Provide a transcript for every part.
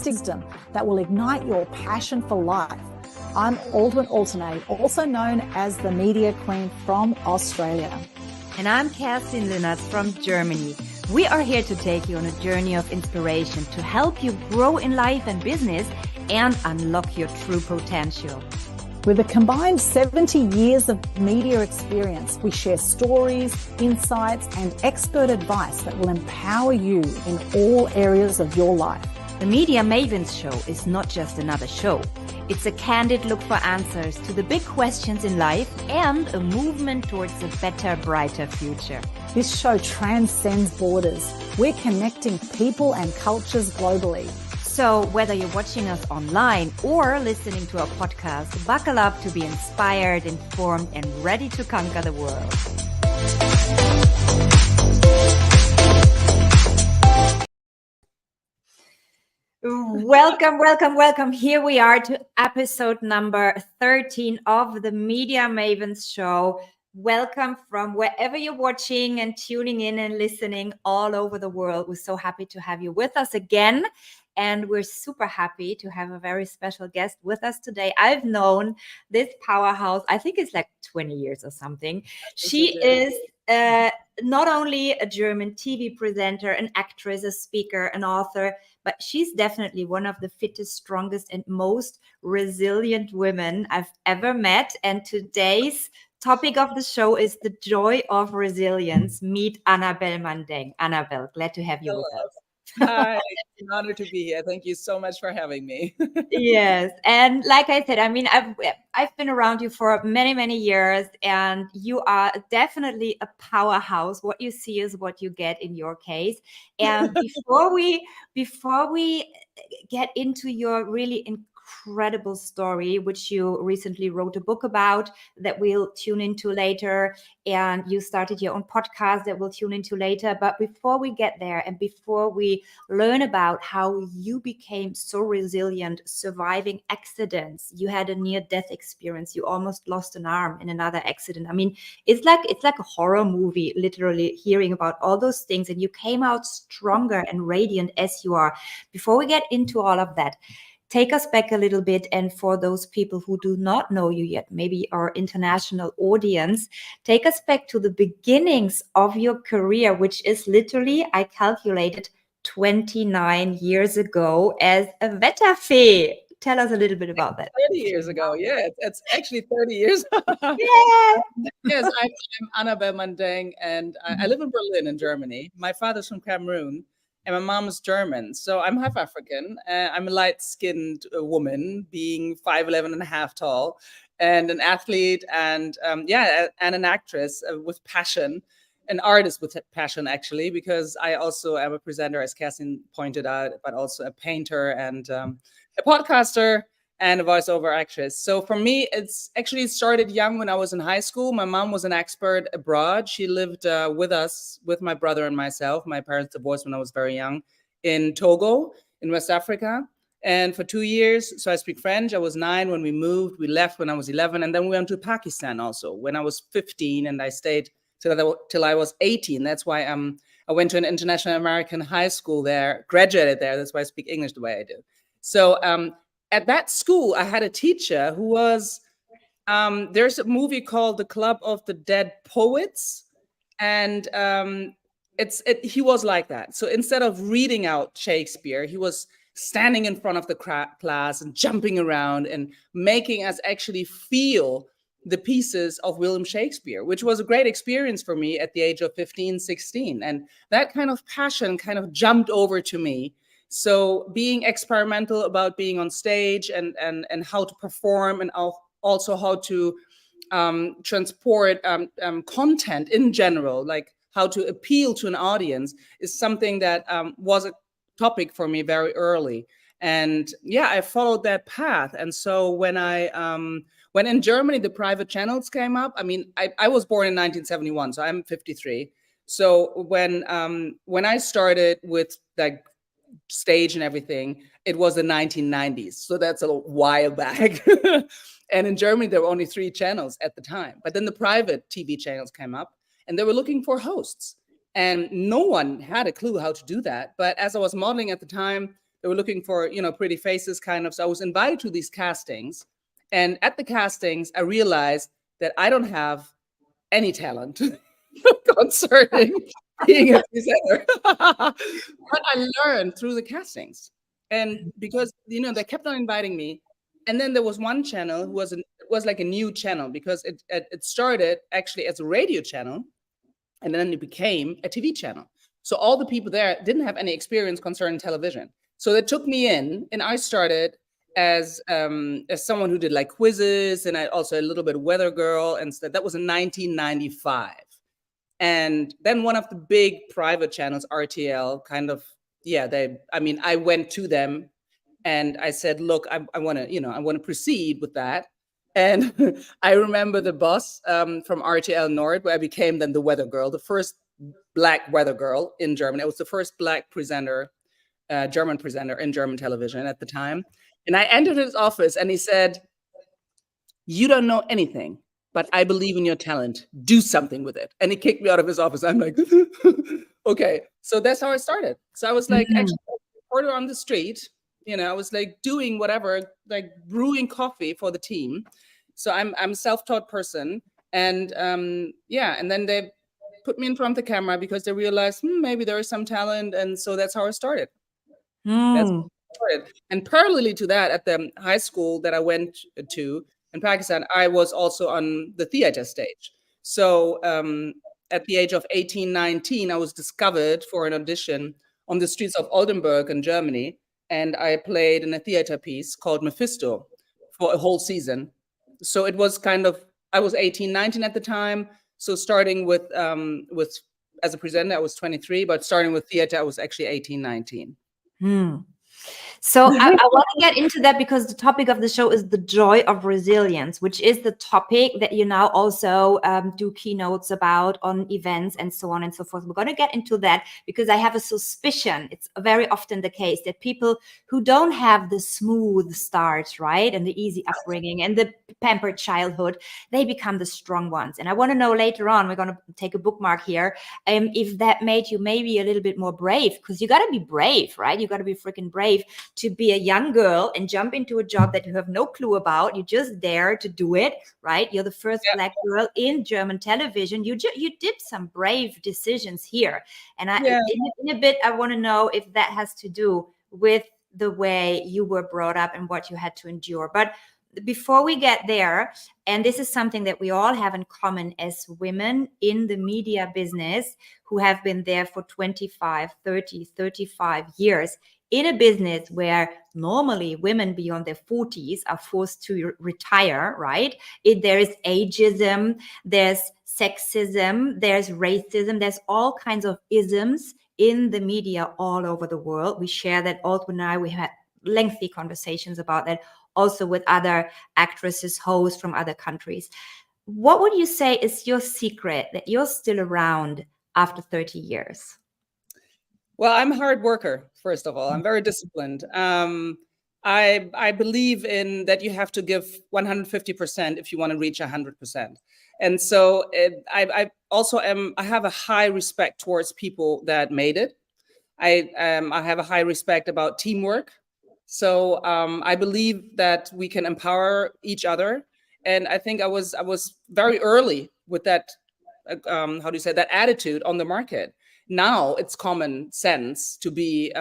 system that will ignite your passion for life. I'm Aldwyn Altuney, also known as the Media Queen from Australia. And I'm Kerstin Linnartz from Germany. We are here to take you on a journey of inspiration to help you grow in life and business and unlock your true potential. With a combined 70 years of media experience, we share stories, insights, and expert advice that will empower you in all areas of your life. The Media Mavens Show is not just another show. It's a candid look for answers to the big questions in life and a movement towards a better, brighter future. This show transcends borders. We're connecting people and cultures globally. So whether you're watching us online or listening to our podcast, buckle up to be inspired, informed, and ready to conquer the world. Welcome. Here we are to episode number 13 of the Media Mavens Show. Welcome from wherever you're watching and tuning in and listening all over the world. We're so happy to have you with us again. And we're super happy to have a very special guest with us today. I've known this powerhouse, I think it's like 20 years or something. She is not only a German TV presenter, an actress, a speaker, an author, but she's definitely one of the fittest, strongest, and most resilient women I've ever met. And today's topic of the show is the joy of resilience. Meet Annabelle Mandeng. Annabelle, glad to have you with us. Hi, it's an honor to be here. Thank you so much for having me. Yes. And like I said, I mean, I've been around you for many, many years, and you are definitely a powerhouse. What you see is what you get in your case. And before we get into your really incredible story, which you recently wrote a book about that we'll tune into later, and you started your own podcast that we'll tune into later. But before we get there, and before we learn about how you became so resilient, surviving accidents, you had a near-death experience, you almost lost an arm in another accident. I mean, it's like a horror movie, literally hearing about all those things, and you came out stronger and radiant as you are. Before we get into all of that, take us back a little bit, and for those people who do not know you yet, maybe our international audience, take us back to the beginnings of your career, which is literally, I calculated, 29 years ago as a Wetterfee. Tell us a little bit about that. 30 years ago, yeah, it's actually 30 years. Yeah. Yes, I'm Annabelle Mandeng, and I live in Berlin in Germany. My father's from Cameroon, and my mom is German, so I'm half African. I'm a light-skinned woman, being 5'11" and a half tall, and an athlete, and an actress with passion, an artist with passion, actually, because I also am a presenter, as Kerstin pointed out, but also a painter and a podcaster and a voiceover actress. So for me, it's actually started young when I was in high school. My mom was an expert abroad. She lived with us, with my brother and myself. My parents divorced when I was very young in Togo, in West Africa. And for 2 years, so I speak French. I was 9 when we moved. We left when I was 11. And then we went to Pakistan also when I was 15. And I stayed till I was 18. That's why I went to an international American high school there, graduated there. That's why I speak English the way I do. So at that school, I had a teacher who was, there's a movie called The Club of the Dead Poets. And he was like that. So instead of reading out Shakespeare, he was standing in front of the class and jumping around and making us actually feel the pieces of William Shakespeare, which was a great experience for me at the age of 15, 16. And that kind of passion kind of jumped over to me. So being experimental about being on stage and how to perform, and also how to transport content in general, like how to appeal to an audience, is something that was a topic for me very early. And yeah, I followed that path. And so when in Germany, the private channels came up, I mean, I was born in 1971, so I'm 53. So when I started with like stage and everything, it was the 1990s. So that's a while back. And in Germany, there were only 3 channels at the time. But then the private TV channels came up and they were looking for hosts. And no one had a clue how to do that. But as I was modeling at the time, They were looking for, pretty faces kind of. So I was invited to these castings. And at the castings, I realized that I don't have any talent concerning being a presenter. But I learned through the castings. And because, they kept on inviting me. And then there was one channel who was like a new channel, because it started actually as a radio channel, and then it became a TV channel. So all the people there didn't have any experience concerning television. So they took me in, and I started as someone who did like quizzes, and I also a little bit of weather girl and stuff. That was in 1995. And then one of the big private channels, RTL, kind of, I went to them and I said, look, I want to proceed with that. And I remember the boss from RTL Nord, where I became then the weather girl, the first Black weather girl in Germany. I was the first Black presenter, German presenter in German television at the time. And I entered his office and he said, you don't know anything, but I believe in your talent. Do something with it. And he kicked me out of his office. I'm like, okay. So that's how I started. So I was like, actually, a reporter on the street. I was like doing whatever, like brewing coffee for the team. So I'm a self-taught person. And and then they put me in front of the camera because they realized maybe there is some talent. And so that's how I started. That's how I started. And parallelly to that, at the high school that I went to in Pakistan, I was also on the theater stage. So at the age of 18, 19, I was discovered for an audition on the streets of Oldenburg in Germany. And I played in a theater piece called Mephisto for a whole season. So it was I was 18, 19 at the time. So starting with as a presenter, I was 23, but starting with theater, I was actually 18, 19. So I want to get into that, because the topic of the show is the joy of resilience, which is the topic that you now also do keynotes about on events and so on and so forth. We're going to get into that because I have a suspicion, it's very often the case, that people who don't have the smooth start, right, and the easy upbringing and the pampered childhood, they become the strong ones. And I want to know later on, we're going to take a bookmark here, if that made you maybe a little bit more brave, because you got to be brave, right? You got to be freaking brave to be a young girl and jump into a job that you have no clue about. You just dare to do it, right? You're the first Black girl in German television. You did some brave decisions here. And in a bit, I want to know if that has to do with the way you were brought up and what you had to endure. But before we get there, and this is something that we all have in common as women in the media business who have been there for 25, 30, 35 years, in a business where normally women beyond their 40s are forced to retire, right? There is ageism, there's sexism, there's racism, there's all kinds of isms in the media all over the world. We share that, Aldwyn and I, we had lengthy conversations about that, also with other actresses, hosts from other countries. What would you say is your secret that you're still around after 30 years? Well, I'm a hard worker, first of all. I'm very disciplined. I believe in that you have to give 150% if you want to reach 100%. And so I have a high respect towards people that made it. I have a high respect about teamwork. So I believe that we can empower each other. And I think I was very early with that, that attitude on the market. Now it's common sense to be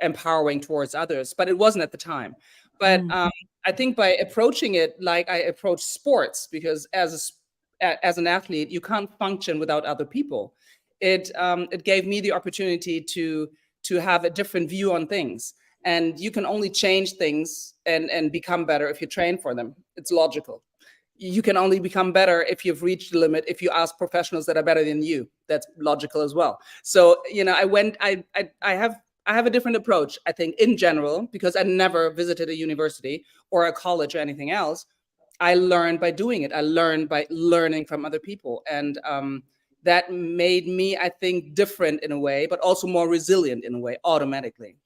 empowering towards others, but it wasn't at the time. But I think by approaching it like I approach sports, because as an athlete, you can't function without other people. It gave me the opportunity to have a different view on things. And you can only change things and become better if you train for them. It's logical. You can only become better if you've reached the limit, if you ask professionals that are better than you. That's logical as well. So, I have a different approach, I think, in general, because I never visited a university or a college or anything else. I learned by doing it. I learned by learning from other people. And that made me, I think, different in a way, but also more resilient in a way, automatically.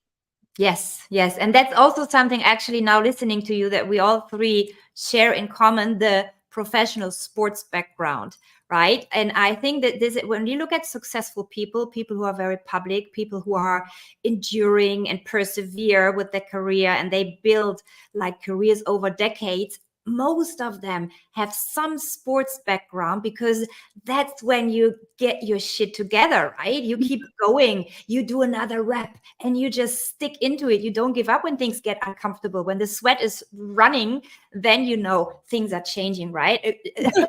Yes. And that's also something, actually, now listening to you, that we all three share in common, the professional sports background, right? And I think that when you look at successful people who are very public, people who are enduring and persevere with their career, and they build like careers over decades, most of them have some sports background, because that's when you get your shit together, right? You keep going, you do another rep, and you just stick into it. You don't give up when things get uncomfortable. When the sweat is running, then you know things are changing, right?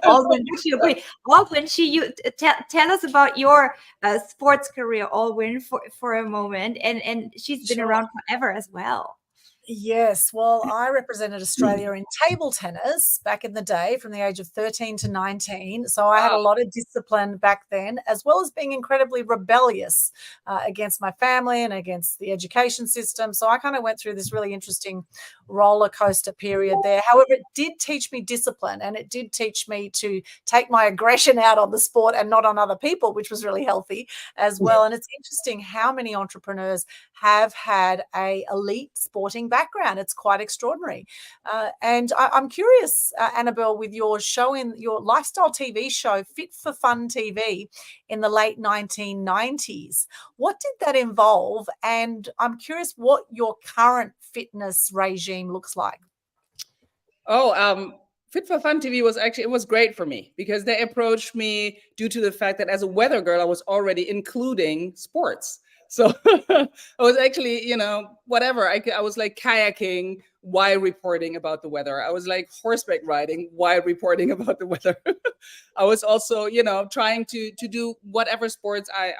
Aldwyn, would you agree? Aldwyn, tell us about your sports career, Aldwyn, for a moment. And she's been around forever as well. Yes, well, I represented Australia in table tennis back in the day from the age of 13 to 19. So I had a lot of discipline back then, as well as being incredibly rebellious against my family and against the education system. So I kind of went through this really interesting roller coaster period there. However, it did teach me discipline, and it did teach me to take my aggression out on the sport and not on other people, which was really healthy as well. And it's interesting how many entrepreneurs have had a elite sporting background. It's quite extraordinary. And I'm curious, Annabelle, with your your lifestyle TV show, Fit for Fun TV, in the late 1990s, what did that involve? And I'm curious what your current fitness regime looks like. Fit for Fun TV was great for me, because they approached me due to the fact that as a weather girl, I was already including sports. So I was actually, whatever. I was like kayaking while reporting about the weather. I was like horseback riding while reporting about the weather. I was also, trying to do whatever sports I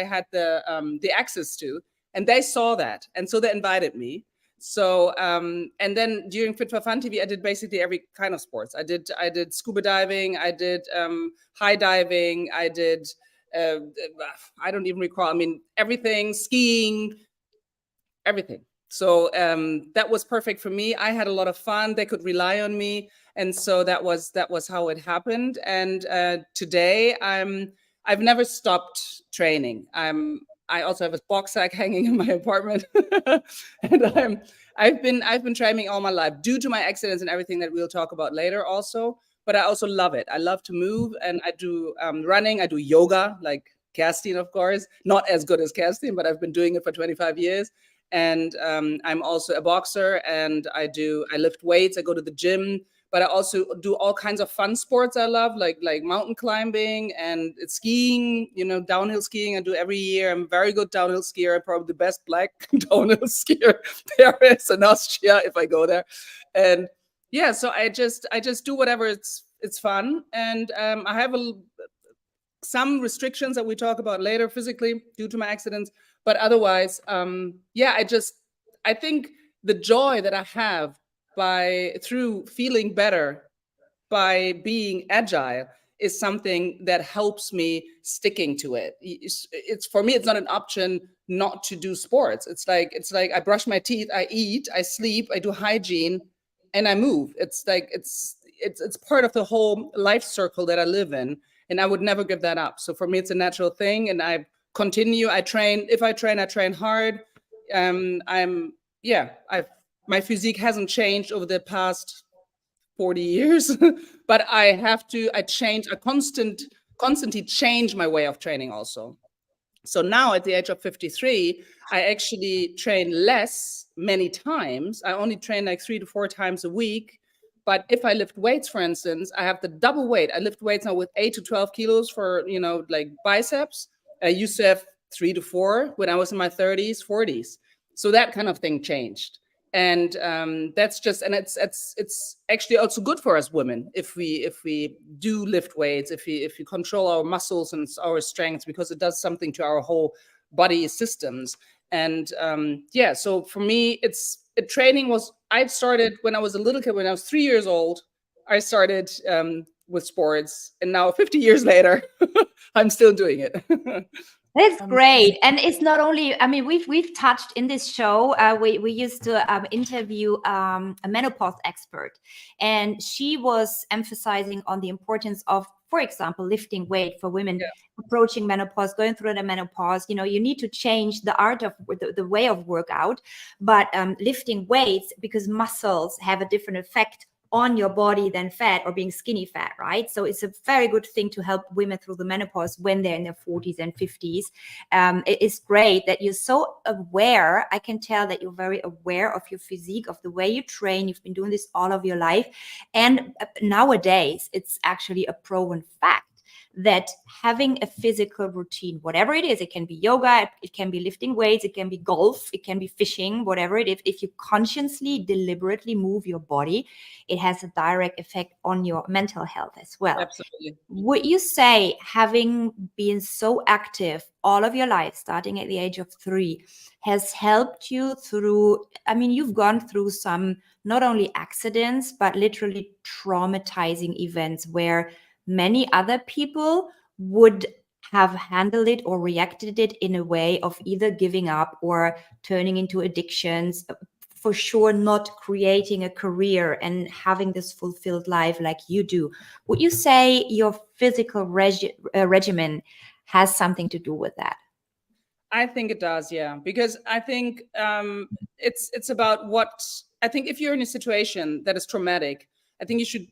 had the access to, and they saw that, and so they invited me. So and then during Fit for Fun TV, I did basically every kind of sports. I did scuba diving, I did high diving, I did. I don't even recall. I mean, everything, skiing, everything. So that was perfect for me. I had a lot of fun. They could rely on me, and so that was how it happened. And today, I've never stopped training. I also have a box sack hanging in my apartment, and I've been training all my life due to my accidents and everything that we'll talk about later also. But I also love it. I love to move, and I do running. I do yoga, like Kerstin, of course. Not as good as Kerstin, but I've been doing it for 25 years. And I'm also a boxer, and I lift weights. I go to the gym, but I also do all kinds of fun sports I love, like mountain climbing and skiing. Downhill skiing I do every year. I'm a very good downhill skier. I'm probably the best black downhill skier there is in Austria if I go there. And yeah, so I just do whatever it's fun, and I have some restrictions that we talk about later physically due to my accidents, but otherwise, I think the joy that I have through feeling better by being agile is something that helps me sticking to it. It's for me, it's not an option not to do sports. It's like I brush my teeth, I eat, I sleep, I do hygiene, and I move. It's like it's part of the whole life circle that I live in, and I would never give that up. So for me, it's a natural thing, and I continue. I train. If I train hard. My physique hasn't changed over the past 40 years, but I constantly change my way of training also. So now at the age of 53, I actually train less many times. I only train like 3 to 4 times a week. But if I lift weights, for instance, I have the double weight. I lift weights now with 8 to 12 kilos for, like biceps. I used to have 3 to 4 when I was in my 30s, 40s. So that kind of thing changed. And that's just, and it's actually also good for us women if we do lift weights, if we control our muscles and our strength, because it does something to our whole body systems. And so for me, training was, I started when I was a little kid. When I was 3 years old, I started with sports, and now 50 years later, I'm still doing it. That's great. And it's not only, I mean, we've touched in this show, we used to interview a menopause expert, and she was emphasizing on the importance of, for example, lifting weight for women approaching menopause, going through the menopause. You need to change the art of the way of workout, but lifting weights, because muscles have a different effect on your body than fat or being skinny fat, right? So it's a very good thing to help women through the menopause when they're in their 40s and 50s. It is great that you're so aware. I can tell that you're very aware of your physique, of the way you train. You've been doing this all of your life. And nowadays, it's actually a proven fact that having a physical routine, whatever it is, it can be yoga, it can be lifting weights, it can be golf, it can be fishing, whatever it is, if you consciously, deliberately move your body, it has a direct effect on your mental health as well. Absolutely. Would you say, having been so active all of your life, starting at the age of 3, has helped you through, I mean, you've gone through some, not only accidents, but literally traumatizing events where many other people would have handled it or reacted it in a way of either giving up or turning into addictions, for sure not creating a career and having this fulfilled life like you do. Would you say your physical regimen has something to do with that? I think it does, yeah, because I think it's about what, I think if you're in a situation that is traumatic, I think you should,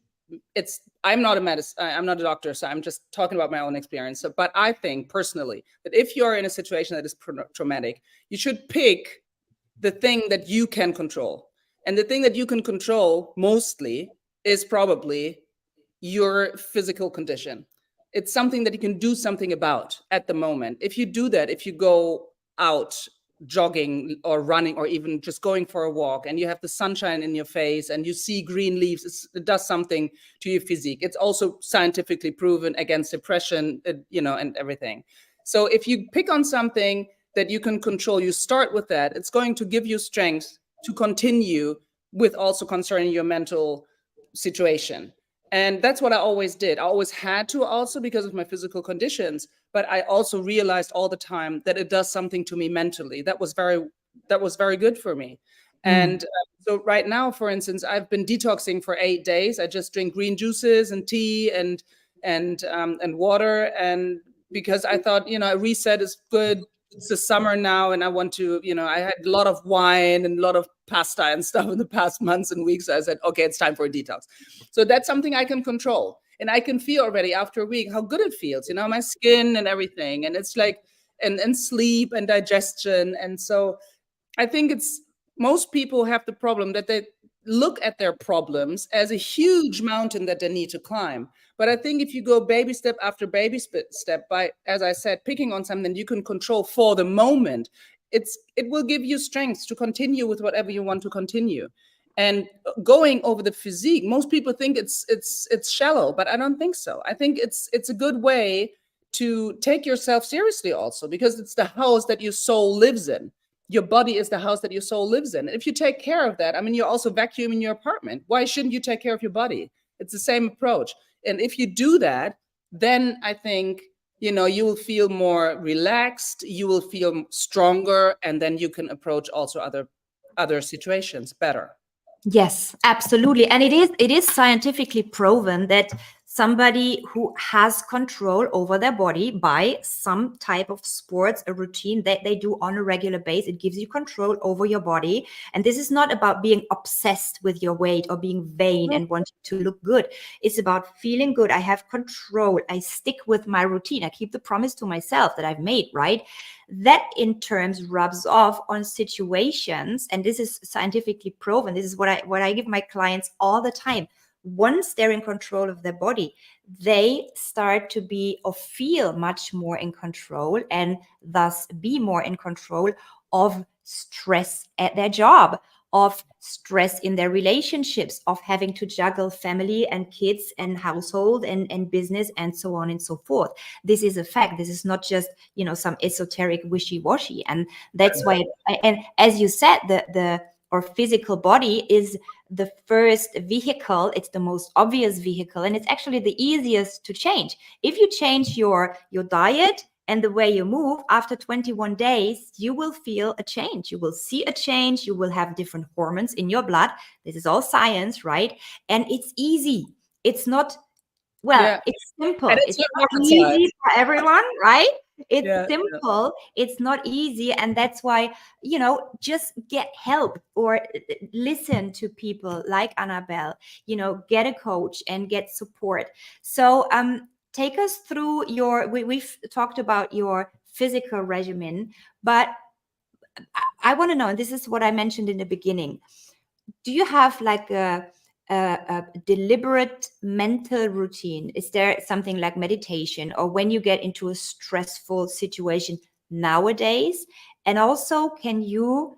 I'm not a doctor, so I'm just talking about my own experience. So, but I think personally that if you're in a situation that is traumatic, you should pick the thing that you can control. And the thing that you can control mostly is probably your physical condition. It's something that you can do something about at the moment. If you do that, if you go out jogging or running or even just going for a walk and you have the sunshine in your face and you see green leaves, it does something to your physique. It's also scientifically proven against depression, and everything. So if you pick on something that you can control, you start with that, it's going to give you strength to continue with also concerning your mental situation. And that's what I always did. I always had to, also because of my physical conditions, but I also realized all the time that it does something to me mentally. That was very good for me. And so right now, for instance, I've been detoxing for 8 days. I just drink green juices and tea and water. And because I thought, a reset is good. It's the summer now, and I want to, I had a lot of wine and a lot of pasta and stuff in the past months and weeks. So I said, okay, it's time for a detox. So that's something I can control. And I can feel already after a week how good it feels, my skin and everything. And it's like, and sleep and digestion. And so I think most people have the problem that they look at their problems as a huge mountain that they need to climb. But I think if you go baby step after baby step by, as I said, picking on something you can control for the moment, it will give you strength to continue with whatever you want to continue. And going over the physique, most people think it's shallow, but I don't think so. I think it's a good way to take yourself seriously also, because it's the house that your soul lives in. Your body is the house that your soul lives in. And if you take care of that, I mean, you're also vacuuming your apartment. Why shouldn't you take care of your body? It's the same approach. And if you do that, then I think, you will feel more relaxed, you will feel stronger, and then you can approach also other situations better. Yes, absolutely. And it is scientifically proven that somebody who has control over their body by some type of sports, a routine that they do on a regular basis, it gives you control over your body. And this is not about being obsessed with your weight or being vain and wanting to look good. It's about feeling good. I have control. I stick with my routine. I keep the promise to myself that I've made, right? That in terms rubs off on situations. And this is scientifically proven. This is what I give my clients all the time. Once they're in control of their body, they start to be or feel much more in control, and thus be more in control of stress at their job, of stress in their relationships, of having to juggle family and kids and household and business and so on and so forth. This is a fact. This is not just, some esoteric wishy-washy. And that's why, and as you said, our physical body is the first vehicle. It's the most obvious vehicle, and it's actually the easiest to change. If you change your diet and the way you move, after 21 days, you will feel a change. You will see a change. You will have different hormones in your blood. This is all science, right? And it's easy. It's not, it's simple. And it's not easy for everyone, right? It's simple. It's not easy. And that's why, just get help or listen to people like Annabelle, get a coach and get support. So take us through we've talked about your physical regimen, but I want to know, and this is what I mentioned in the beginning, do you have like a deliberate mental routine? Is there something like meditation, or when you get into a stressful situation nowadays? And also, can you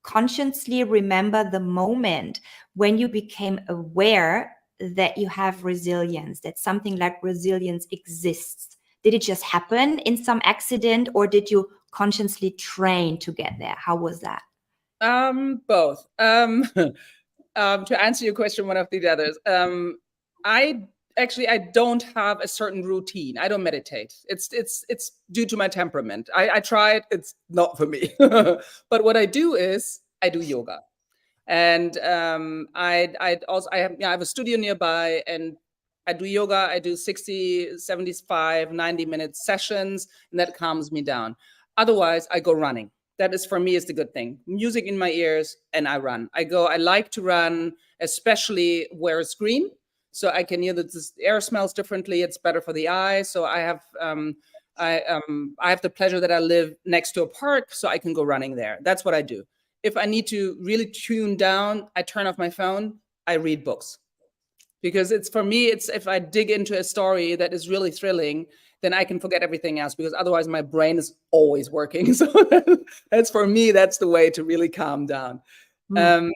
consciously remember the moment when you became aware that you have resilience, that something like resilience exists? Did it just happen in some accident, or did you consciously train to get there? How was that? Both. To answer your question, one of the others, I don't have a certain routine. I don't meditate. It's due to my temperament. I try it. It's not for me. But what I do is I do yoga, and I have a studio nearby, and I do yoga. I do 60, 75, 90-minute sessions, and that calms me down. Otherwise, I go running. That is, for me, is the good thing. Music in my ears, and I run. I like to run, especially where it's green, so I can hear that the air smells differently. It's better for the eye. So I have the pleasure that I live next to a park, so I can go running there. That's what I do. If I need to really tune down, I turn off my phone. I read books, because for me, if I dig into a story that is really thrilling, then I can forget everything else, because otherwise my brain is always working. So that's, for me, that's the way to really calm down. What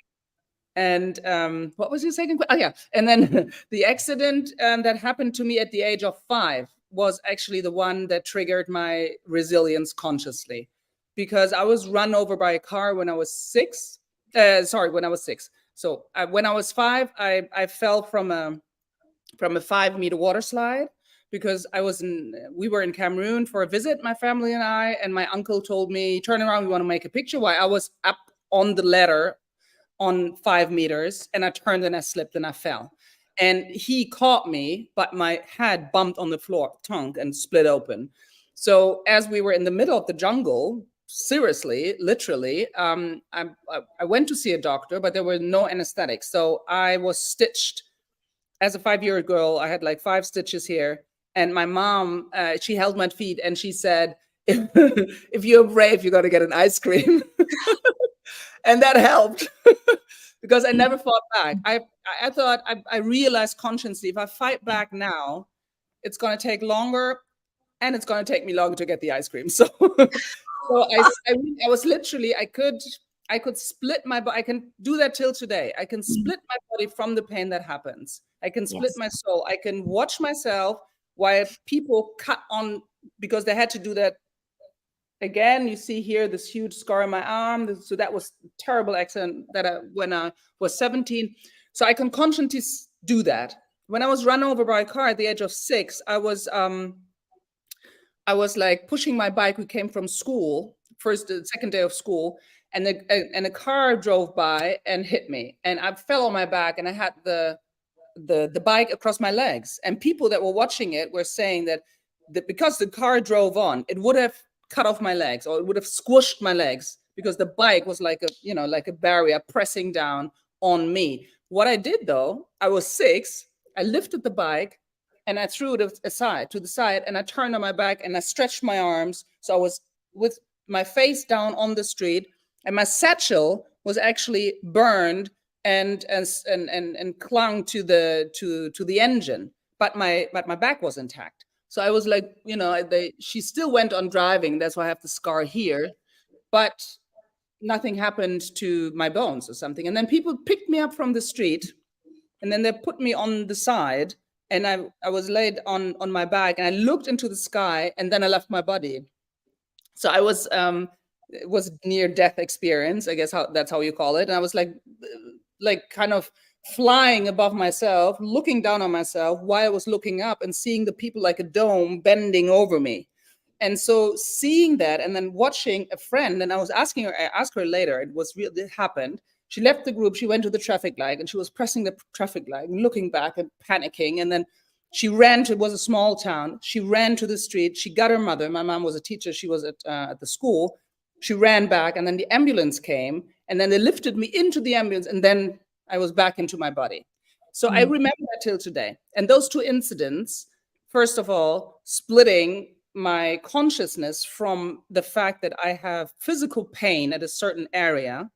was your second question? Oh, yeah. And then the accident that happened to me at the age of 5 was actually the one that triggered my resilience consciously, because I was run over by a car when I was 6. When I was 6. So when I was 5, I fell from a 5-meter water slide, because we were in Cameroon for a visit, my family and I, and my uncle told me, turn around, we want to make a picture. While I was up on the ladder on 5 meters, and I turned and I slipped and I fell. And he caught me, but my head bumped on the floor, tongue, and split open. So as we were in the middle of the jungle, seriously, literally, I went to see a doctor, but there were no anesthetics. So I was stitched. As a 5-year-old girl, I had like 5 stitches here. And my mom, she held my feet and she said, if you're brave, you're going to get an ice cream. And that helped, because I never fought back. I thought, I realized consciously, if I fight back now, it's going to take longer, and it's going to take me longer to get the ice cream. So, I was literally, I could split my body. I can do that till today. I can split my body from the pain that happens. I can split my soul. I can watch myself while people cut on, because they had to do that. Again, you see here this huge scar on my arm. So that was a terrible accident when I was 17. So I can consciously do that. When I was run over by a car at the age of 6, I was like pushing my bike. We came from school, second day of school, and a car drove by and hit me, and I fell on my back, and I had the bike across my legs. And people that were watching it were saying that because the car drove on, it would have cut off my legs, or it would have squished my legs, because the bike was like a barrier pressing down on me. What I did, though, I was 6. I lifted the bike and I threw it to the side, and I turned on my back and I stretched my arms. So I was with my face down on the street, and my satchel was actually burned and clung to the engine, but my back was intact. So I was like, she still went on driving. That's why I have the scar here, but nothing happened to my bones or something. And then people picked me up from the street, and then they put me on the side, and I was laid on my back, and I looked into the sky, and then I left my body. So I was, it was a near-death experience, I guess that's how you call it. And I was like kind of flying above myself, looking down on myself while I was looking up and seeing the people like a dome bending over me. And so seeing that, and then watching a friend, and I asked her later, it happened. She left the group, she went to the traffic light, and she was pressing the traffic light and looking back and panicking. And then She ran to, it was a small town. She ran to the street. She got her mother. My mom was a teacher. She was at the school. She ran back, and then the ambulance came, and then they lifted me into the ambulance, and then I was back into my body. So I remember that till today. And those two incidents, first of all, splitting my consciousness from the fact that I have physical pain at a certain area,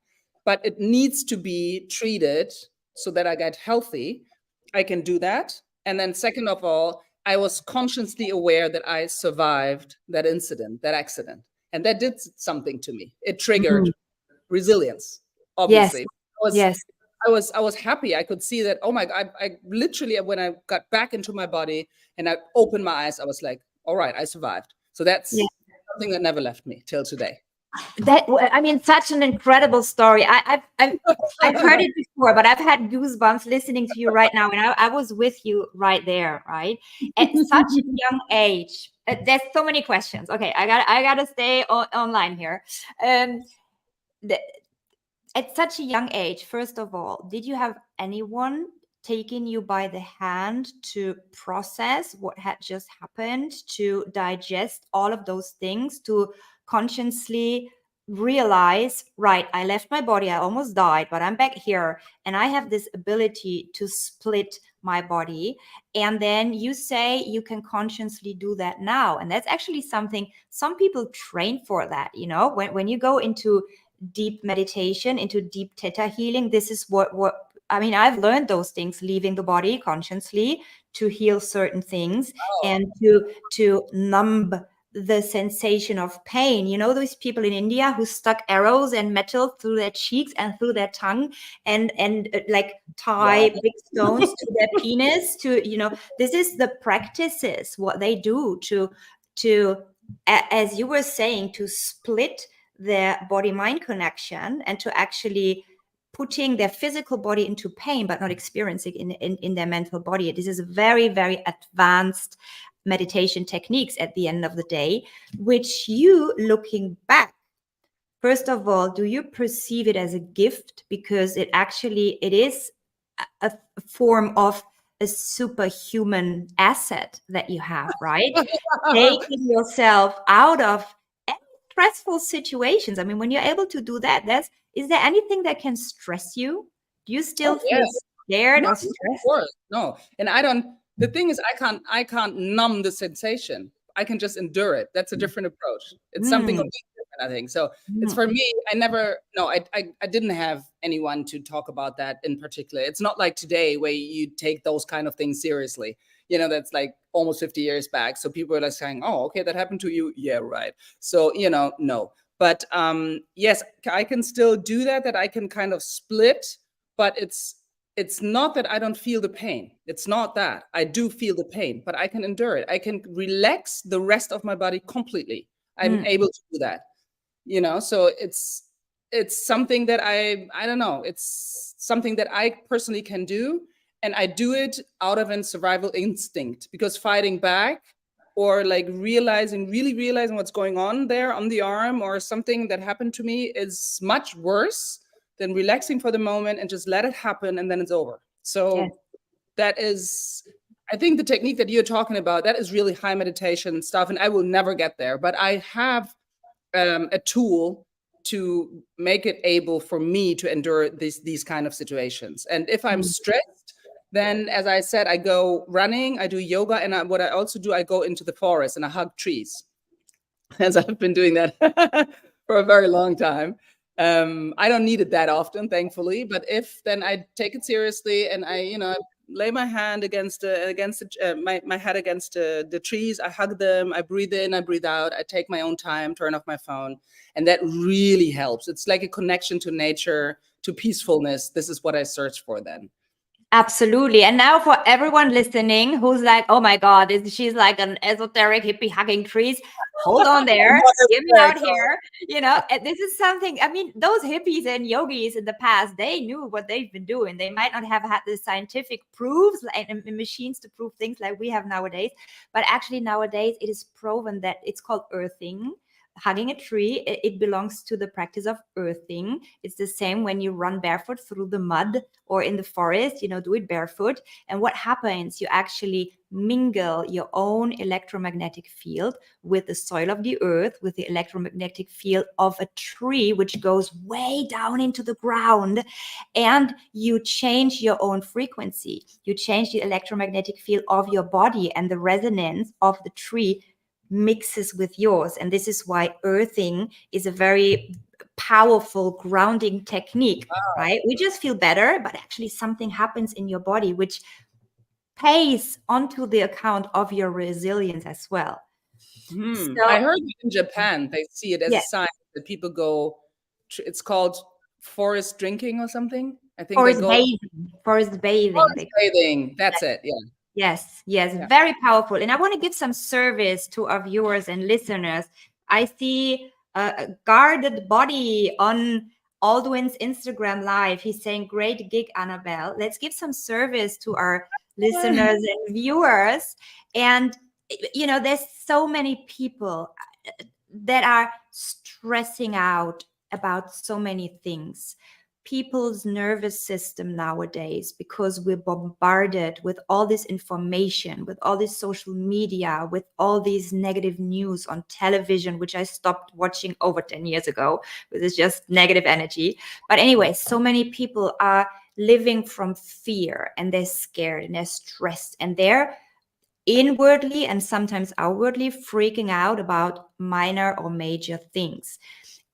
but it needs to be treated so that I get healthy. I can do that. And then second of all, I was consciously aware that I survived that incident, that accident. And that did something to me. It triggered resilience, obviously. Yes. I was happy. I could see that, oh my God, I literally, when I got back into my body and I opened my eyes, I was like, all right, I survived. So that's something that never left me till today. That, I mean, such an incredible story. I've heard it before, but I've had goosebumps listening to you right now, and I was with you right there, right? At such a young age, there's so many questions. Okay, I gotta stay online here. At such a young age, first of all, did you have anyone taking you by the hand to process what had just happened, to digest all of those things, to consciously realize, right, I left my body, I almost died, but I'm back here, and I have this ability to split my body? And then you say you can consciously do that now. And that's actually something, some people train for that, you know, when you go into deep meditation, into deep theta healing, this is what I mean, I've learned those things, leaving the body consciously to heal certain things and to numb the sensation of pain. You know, those people in India who stuck arrows and metal through their cheeks and through their tongue and like tie big stones to their penis, to, you know, this is the practices, what they do to, as you were saying, to split their body-mind connection and to actually putting their physical body into pain, but not experiencing in their mental body. This is very, very advanced meditation techniques at the end of the day, which you, looking back, first of all, do you perceive it as a gift? Because it is a form of a superhuman asset that you have, right? Taking yourself out of stressful situations. I mean, when you're able to do that, is there anything that can stress you? Do you still feel scared or stressed? Of course, no. And the thing is, I can't numb the sensation. I can just endure it. That's a different approach. It's something completely different, I think. So it's, for me, I didn't have anyone to talk about that in particular. It's not like today where you take those kind of things seriously. You know, that's like almost 50 years back. So people are like saying, oh, okay, that happened to you. Yeah, right. So, you know, no. But yes, I can still do that I can kind of split, but it's not that I don't feel the pain. It's not that. I do feel the pain, but I can endure it. I can relax the rest of my body completely. I'm able to do that, you know? So it's something that I don't know. It's something that I personally can do. And I do it out of a survival instinct, because fighting back or like really realizing what's going on there on the arm or something that happened to me is much worse than relaxing for the moment and just let it happen and then it's over. So that is, I think the technique that you're talking about, that is really high meditation stuff, and I will never get there. But I have a tool to make it able for me to endure these kind of situations. And if I'm stressed, then, as I said, I go running, I do yoga, and what I also do, I go into the forest and I hug trees. As I've been doing that for a very long time. I don't need it that often, thankfully, but then I take it seriously and I, you know, lay my hand my head against the trees. I hug them. I breathe in, I breathe out. I take my own time, turn off my phone, and that really helps. It's like a connection to nature, to peacefulness. This is what I search for then. Absolutely. And now for everyone listening who's like, oh my God, she's like an esoteric hippie hugging trees. Hold on there. Get me out here. You know, this is something, I mean, those hippies and yogis in the past, they knew what they've been doing. They might not have had the scientific proofs and machines to prove things like we have nowadays. But actually nowadays it is proven that it's called earthing. Hugging a tree, it belongs to the practice of earthing. It's the same when you run barefoot through the mud or in the forest, you know, do it barefoot. And what happens? You actually mingle your own electromagnetic field with the soil of the earth, with the electromagnetic field of a tree, which goes way down into the ground, and you change your own frequency. You change the electromagnetic field of your body, and the resonance of the tree mixes with yours. And this is why earthing is a very powerful grounding technique. Wow. Right? We just feel better, but actually something happens in your body which pays onto the account of your resilience as well. So, I heard in Japan they see it as a sign that people go, it's called forest drinking or something. I think forest bathing. Forest bathing. That's it. Yeah. Yes. Yeah. Very powerful. And I want to give some service to our viewers and listeners. I see a guarded body on Aldwyn's Instagram live. He's saying, great gig, Annabelle. Let's give some service to our listeners and viewers. And, you know, there's so many people that are stressing out about so many things. People's nervous system nowadays, because we're bombarded with all this information, with all this social media, with all these negative news on television, which I stopped watching over 10 years ago, because it's just negative energy. But anyway, so many people are living from fear, and they're scared and they're stressed, and they're inwardly and sometimes outwardly freaking out about minor or major things.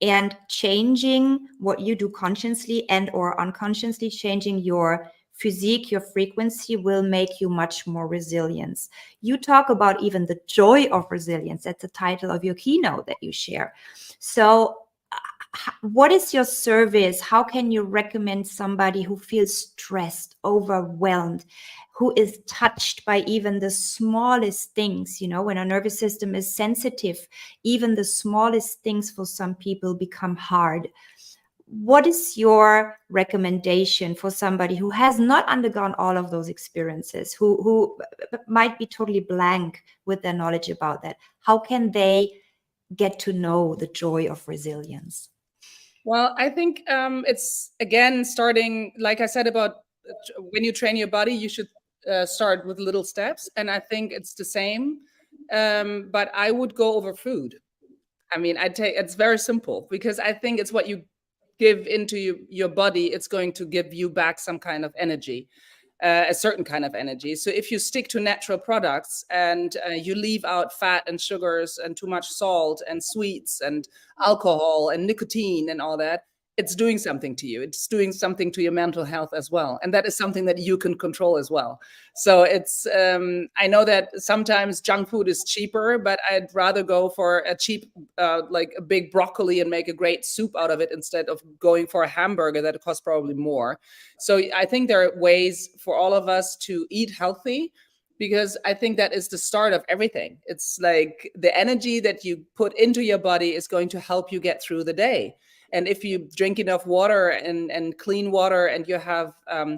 And changing what you do consciously and or unconsciously, changing your physique, your frequency, will make you much more resilient. You talk about even the joy of resilience. That's the title of your keynote that you share. So what is your service? How can you recommend somebody who feels stressed, overwhelmed, who is touched by even the smallest things? You know, when our nervous system is sensitive, even the smallest things for some people become hard. What is your recommendation for somebody who has not undergone all of those experiences, who might be totally blank with their knowledge about that? How can they get to know the joy of resilience? Well, I think it's, again, starting, like I said, about when you train your body, you should start with little steps. And I think it's the same, but I would go over food. I mean, it's very simple, because I think it's what you give into your body, it's going to give you back some kind of energy. A certain kind of energy. So if you stick to natural products and you leave out fat and sugars and too much salt and sweets and alcohol and nicotine and all that, it's doing something to you. It's doing something to your mental health as well. And that is something that you can control as well. So it's, I know that sometimes junk food is cheaper, but I'd rather go for a cheap, like a big broccoli and make a great soup out of it, instead of going for a hamburger that costs probably more. So I think there are ways for all of us to eat healthy, because I think that is the start of everything. It's like the energy that you put into your body is going to help you get through the day. And if you drink enough water and clean water, and you have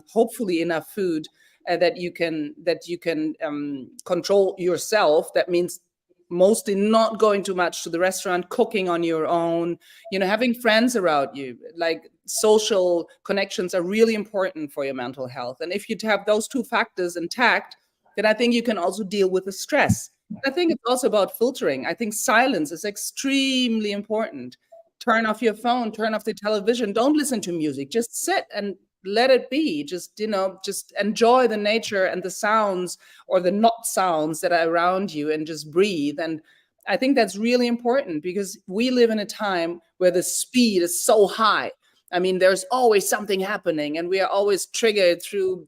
hopefully enough food that you can control yourself, that means mostly not going too much to the restaurant, cooking on your own, having friends around you. Like, social connections are really important for your mental health. And if you have those two factors intact, then I think you can also deal with the stress. I think it's also about filtering. I think silence is extremely important. Turn off your phone, turn off the television, don't listen to music, just sit and let it be. Just enjoy the nature and the sounds, or the not sounds, that are around you, and just breathe. And I think that's really important, because we live in a time where the speed is so high. I mean, there's always something happening, and we are always triggered through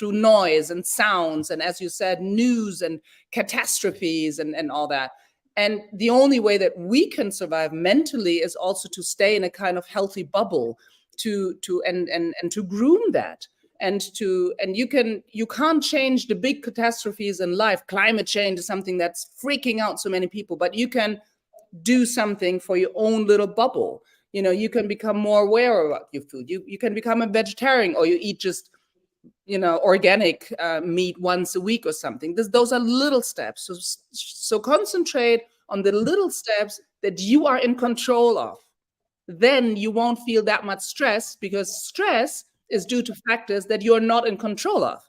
noise and sounds, and, as you said, news and catastrophes and all that. And the only way that we can survive mentally is also to stay in a kind of healthy bubble, to groom that. And you can't change the big catastrophes in life. Climate change is something that's freaking out so many people, but you can do something for your own little bubble. You can become more aware about your food. You can become a vegetarian, or you eat just organic meat once a week or something. Those are little steps. So concentrate on the little steps that you are in control of. Then you won't feel that much stress, because stress is due to factors that you're not in control of.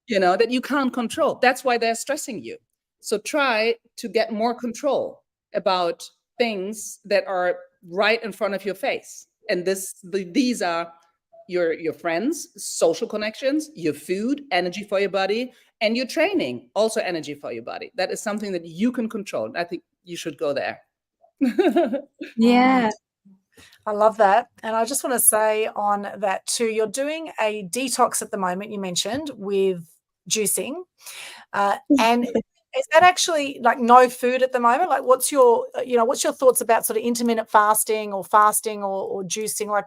that you can't control. That's why they're stressing you. So try to get more control about things that are right in front of your face. And these are your friends, social connections, your food, energy for your body, and your training, also energy for your body. That is something that you can control. I think you should go there. Yeah. I love that. And I just want to say on that too, you're doing a detox at the moment, you mentioned, with juicing. And is that actually like no food at the moment? Like what's your thoughts about sort of intermittent fasting or juicing? Like,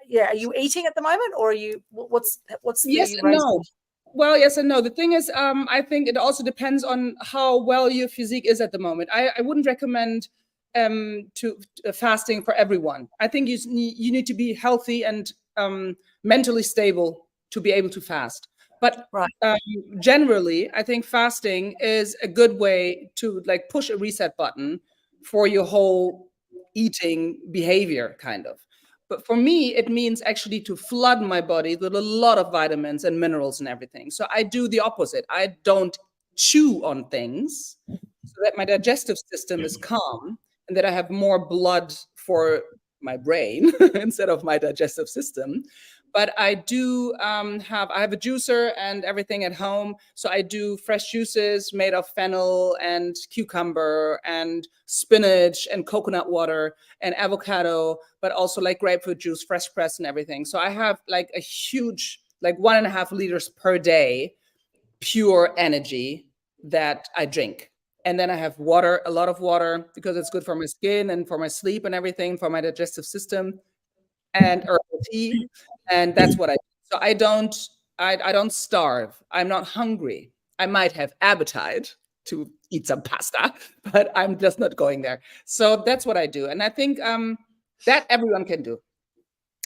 yeah, are you eating at the moment, or are you, what's yes the and no. Well, yes and no. The thing is, I think it also depends on how well your physique is at the moment. I wouldn't recommend to fasting for everyone. I think you need to be healthy and mentally stable to be able to fast. But generally, I think fasting is a good way to like push a reset button for your whole eating behavior, kind of. But for me, it means actually to flood my body with a lot of vitamins and minerals and everything. So I do the opposite. I don't chew on things so that my digestive system is calm and that I have more blood for my brain instead of my digestive system. But I do I have a juicer and everything at home. So I do fresh juices made of fennel and cucumber and spinach and coconut water and avocado, but also like grapefruit juice, fresh pressed and everything. So I have like a huge, like 1.5 liters per day, pure energy that I drink. And then I have water, a lot of water, because it's good for my skin and for my sleep and everything, for my digestive system, and herbal tea. And that's what I do. So I don't starve. I'm not hungry. I might have appetite to eat some pasta, but I'm just not going there. So that's what I do. And I think that everyone can do.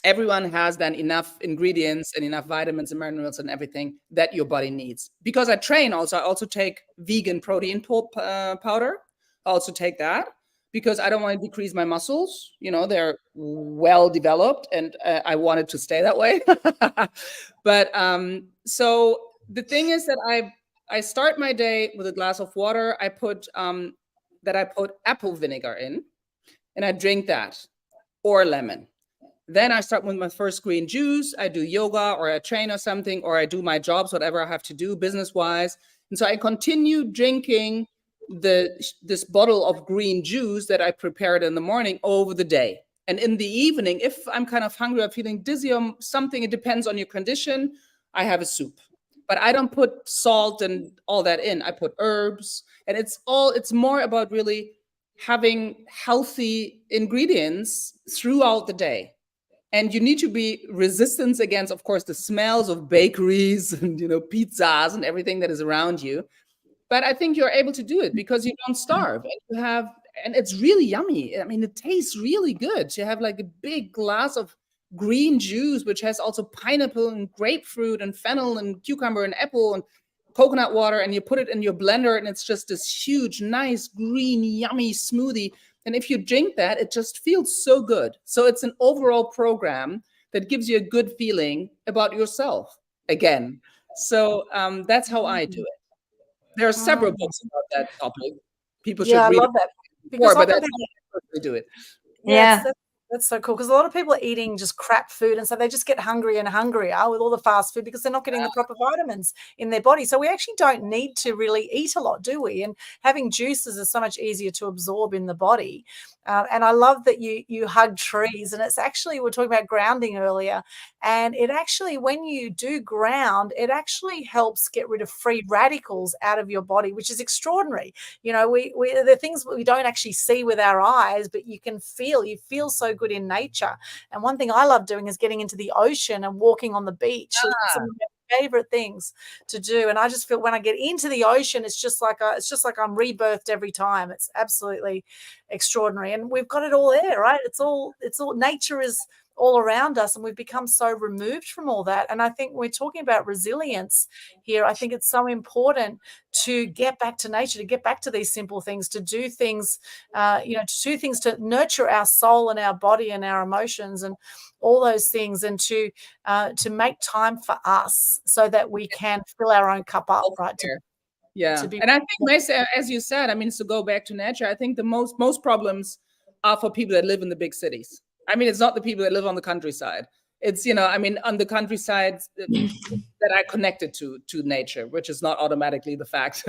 Everyone has then enough ingredients and enough vitamins and minerals and everything that your body needs. Because I train also, I also take vegan protein powder. I also take that because I don't want to decrease my muscles. They're well developed and I want it to stay that way. But so the thing is that I start my day with a glass of water. I put apple vinegar in and I drink that, or lemon. Then I start with my first green juice. I do yoga or I train or something, or I do my jobs, whatever I have to do business-wise. And so I continue drinking this bottle of green juice that I prepared in the morning over the day. And in the evening, if I'm kind of hungry, I'm feeling dizzy or something, it depends on your condition, I have a soup. But I don't put salt and all that in. I put herbs. And it's more about really having healthy ingredients throughout the day. And you need to be resistant against, of course, the smells of bakeries and pizzas and everything that is around you. But I think you're able to do it because you don't starve, and it's really yummy. I mean, it tastes really good. You have like a big glass of green juice, which has also pineapple and grapefruit and fennel and cucumber and apple and coconut water, and you put it in your blender, and it's just this huge, nice, green, yummy smoothie. And if you drink that, it just feels so good. So it's an overall program that gives you a good feeling about yourself again. So that's how I do it. There are several books about that topic. People should read. I love that. Because but that's how I do it. Yeah. That's so cool, because a lot of people are eating just crap food, and so they just get hungrier and hungrier with all the fast food because they're not getting the proper vitamins in their body. So we actually don't need to really eat a lot, do we? And having juices is so much easier to absorb in the body. And I love that you hug trees, and it's actually, we were talking about grounding earlier, and it actually, when you do ground, it actually helps get rid of free radicals out of your body, which is extraordinary. The things we don't actually see with our eyes, but you feel so good in nature. And one thing I love doing is getting into the ocean and walking on the beach. It's some of my favorite things to do. And I just feel when I get into the ocean, it's just like I'm rebirthed every time. It's absolutely extraordinary. And we've got it all there, right? It's all nature is all around us, and we've become so removed from all that. And I think when we're talking about resilience here, I think it's so important to get back to nature, to get back to these simple things, to do things, to do things to nurture our soul and our body and our emotions and all those things, and to make time for us so that we can fill our own cup up, right? And I think, as you said, I mean, to go back to nature, I think the most problems are for people that live in the big cities. I mean, it's not the people that live on the countryside. It's, I mean, on the countryside that are connected to nature, which is not automatically the fact,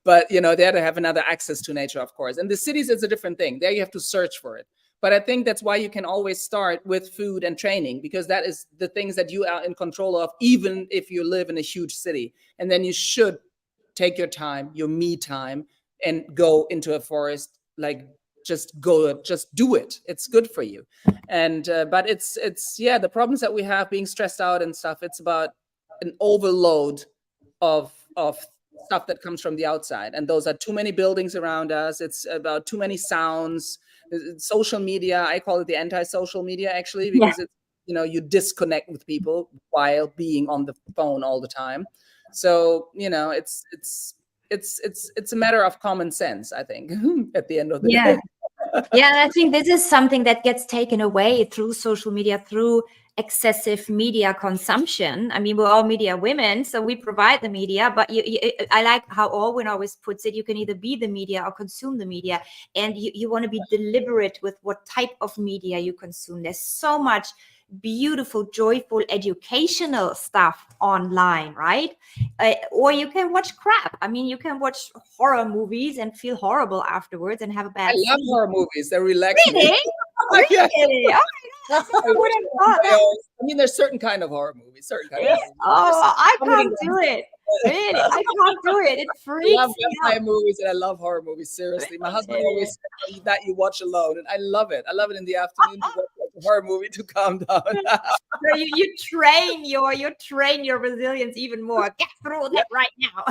but, they have to have another access to nature, of course. And the cities is a different thing. There you have to search for it. But I think that's why you can always start with food and training, because that is the things that you are in control of, even if you live in a huge city. And then you should take your time, your me time, and go into a forest, like just do it. It's good for you. And but it's the problems that we have, being stressed out and stuff, it's about an overload of stuff that comes from the outside. And those are too many buildings around us. It's about too many sounds. Social media, I call it the anti-social media, actually, because it's, you disconnect with people while being on the phone all the time. So, it's a matter of common sense, I think, at the end of the day. Yeah, and I think this is something that gets taken away through social media, through excessive media consumption. I mean, we're all media women, so we provide the media, but I like how Aldwyn always puts it, you can either be the media or consume the media, and you want to be deliberate with what type of media you consume. There's so much beautiful, joyful, educational stuff online, right? Or you can watch crap. I mean, you can watch horror movies and feel horrible afterwards and have a bad I love horror movies. They relax me. Really? Really? I mean, there's certain kind of horror movies. Certain kind of movies. Oh, I can't do it. Really, I can't do it. It freaks me out. I love vampire movies and I love horror movies. Seriously, my husband always says that you watch alone, and I love it. I love it in the afternoon to watch a horror movie to calm down. So you train your resilience even more. Get through that right now.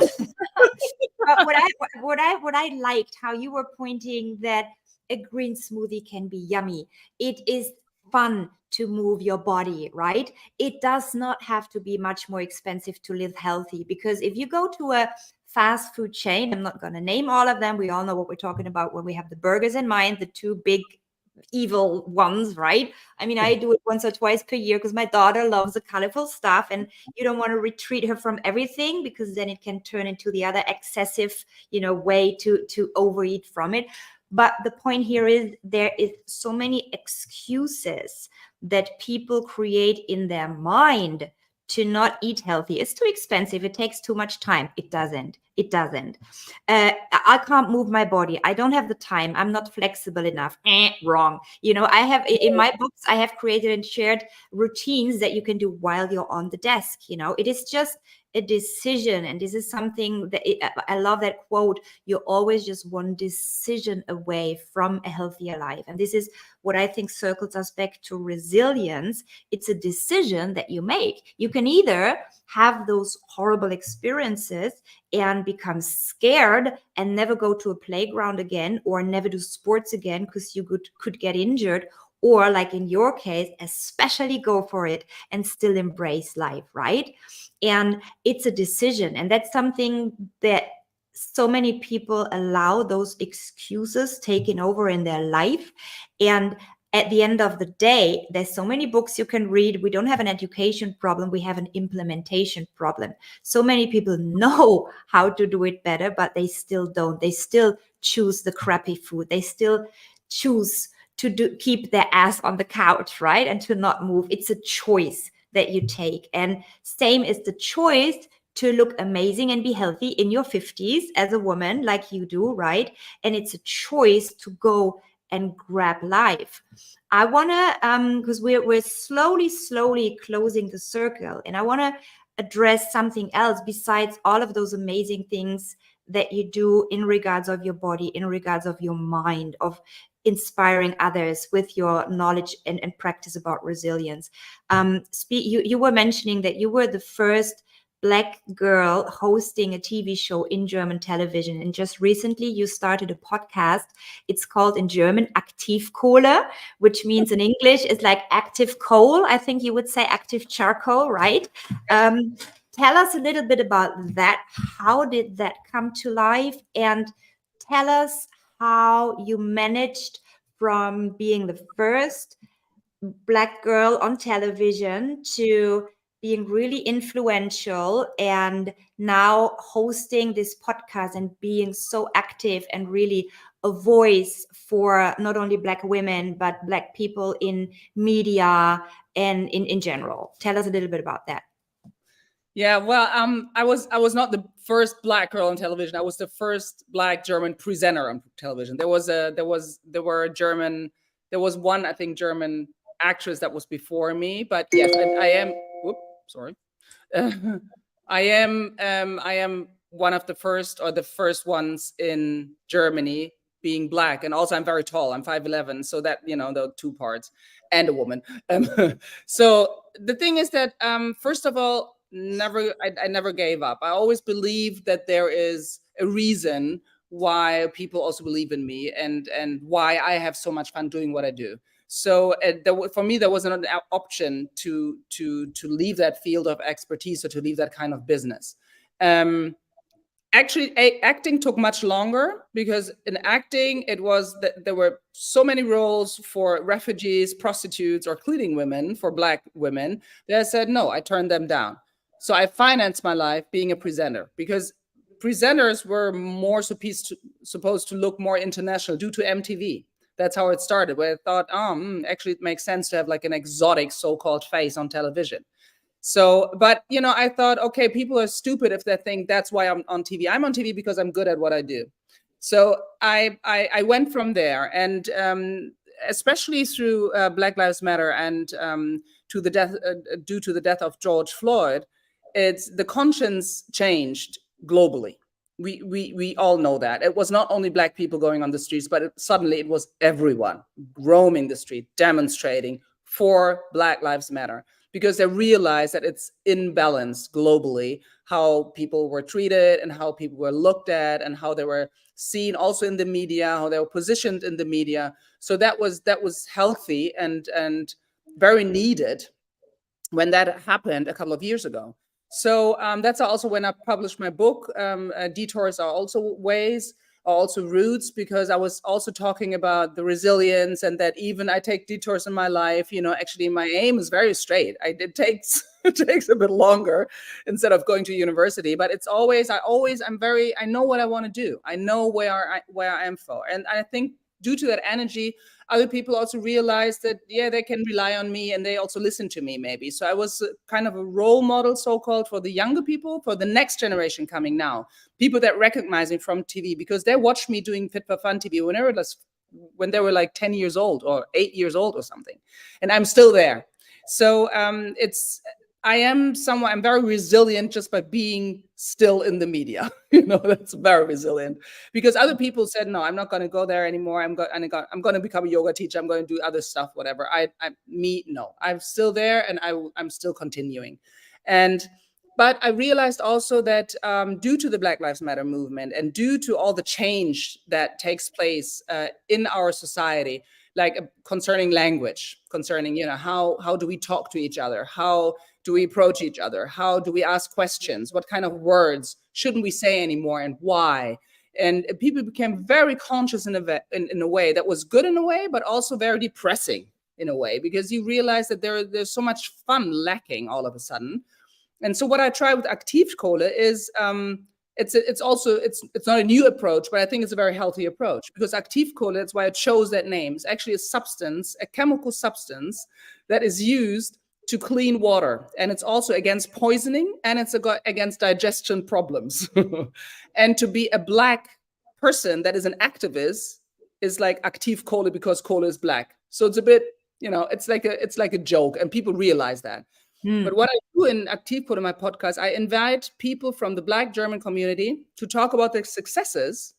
What I liked how you were pointing that a green smoothie can be yummy. It is fun to move your body, right? It does not have to be much more expensive to live healthy, because if you go to a fast food chain, I'm not going to name all of them. We all know what we're talking about when we have the burgers in mind, the two big evil ones, right? I mean, I do it once or twice per year because my daughter loves the colorful stuff, and you don't want to retreat her from everything, because then it can turn into the other excessive, way to overeat from it. But the point here is there is so many excuses that people create in their mind to not eat healthy. It's too expensive. It takes too much time. It doesn't. I can't move my body. I don't have the time. I'm not flexible enough. Wrong. I have in my books, I have created and shared routines that you can do while you're on the desk. It is just a decision. And this is something that I love that quote, you're always just one decision away from a healthier life. And this is what I think circles us back to resilience. It's a decision that you make. You can either have those horrible experiences and become scared and never go to a playground again, or never do sports again because you could get injured, or like in your case, especially go for it and still embrace life, right? And it's a decision. And that's something that so many people allow those excuses taking over in their life. And at the end of the day, there's so many books you can read. We don't have an education problem. We have an implementation problem. So many people know how to do it better, but they still don't. They still choose the crappy food. They still choose to keep their ass on the couch, right? And to not move. It's a choice that you take. And same is the choice to look amazing and be healthy in your 50s as a woman like you do, right? And it's a choice to go and grab life. I want to, because we're slowly closing the circle, and I want to address something else besides all of those amazing things that you do in regards of your body, in regards of your mind, of inspiring others with your knowledge and practice about resilience. You were mentioning that you were the first Black girl hosting a TV show in German television. And just recently you started a podcast. It's called in German Aktivkohle, which means in English is like active coal. I think you would say active charcoal, right? Tell us a little bit about that. How did that come to life? And tell us how you managed from being the first Black girl on television to being really influential and now hosting this podcast and being so active and really a voice for not only Black women, but Black people in media and in general. Tell us a little bit about that. Yeah, well, I was not the first Black girl on television. I was the first Black German presenter on television. There was one, I think, German actress that was before me, but yes, I am. Whoop, sorry. I am one of the first ones in Germany being Black, and also I'm very tall. I'm 5'11", so that, the two parts, and a woman. So the thing is that first of all, I never gave up. I always believed that there is a reason why people also believe in me, and why I have so much fun doing what I do. So for me, there wasn't an option to leave that field of expertise or to leave that kind of business. Actually, acting took much longer, because in acting, it was that there were so many roles for refugees, prostitutes, or cleaning women, for Black women, that I said, no, I turned them down. So I financed my life being a presenter, because presenters were more supposed to look more international due to MTV. That's how it started, where I thought, actually, it makes sense to have like an exotic so-called face on television. So, but, I thought, okay, people are stupid if they think that's why I'm on TV. I'm on TV because I'm good at what I do. So I went from there, and especially through Black Lives Matter and due to the death of George Floyd, the conscience changed globally. We all know that. It was not only Black people going on the streets, but suddenly it was everyone roaming the street, demonstrating for Black Lives Matter, because they realized that it's imbalanced globally, how people were treated and how people were looked at and how they were seen also in the media, how they were positioned in the media. So that was healthy and very needed when that happened a couple of years ago. So that's also when I published my book, Detours Are Also Ways, are also Roots, because I was also talking about the resilience, and that even I take detours in my life, actually my aim is very straight. It takes a bit longer instead of going to university, but it's always, I know what I want to do. I know where I am for. And I think due to that energy, other people also realized that, they can rely on me, and they also listen to me maybe. So I was kind of a role model, so-called, for the younger people, for the next generation coming now, people that recognize me from TV, because they watched me doing Fit for Fun TV when they were like 10 years old or 8 years old or something. And I'm still there. So I'm very resilient just by being still in the media. That's very resilient, because other people said, no, I'm not going to go there anymore. I'm going to become a yoga teacher. I'm going to do other stuff, whatever. No, I'm still there, and I'm still continuing. But I realized also that due to the Black Lives Matter movement, and due to all the change that takes place in our society, like concerning language, concerning, how do we talk to each other? How do we approach each other? How do we ask questions? What kind of words shouldn't we say anymore, and why? And people became very conscious in a way that was good in a way, but also very depressing in a way, because you realize that there's so much fun lacking all of a sudden. And so what I try with Aktivkohle is it's not a new approach, but I think it's a very healthy approach, because Aktivkohle, that's why it chose that name, is actually a chemical substance that is used to clean water, and it's also against poisoning, and it's against digestion problems. And to be a Black person that is an activist is like Aktivkohle, because kohle is Black. So it's a bit, it's like a joke, and people realize that. But what I do in Aktivkohle, in my podcast, I invite people from the Black German community to talk about their successes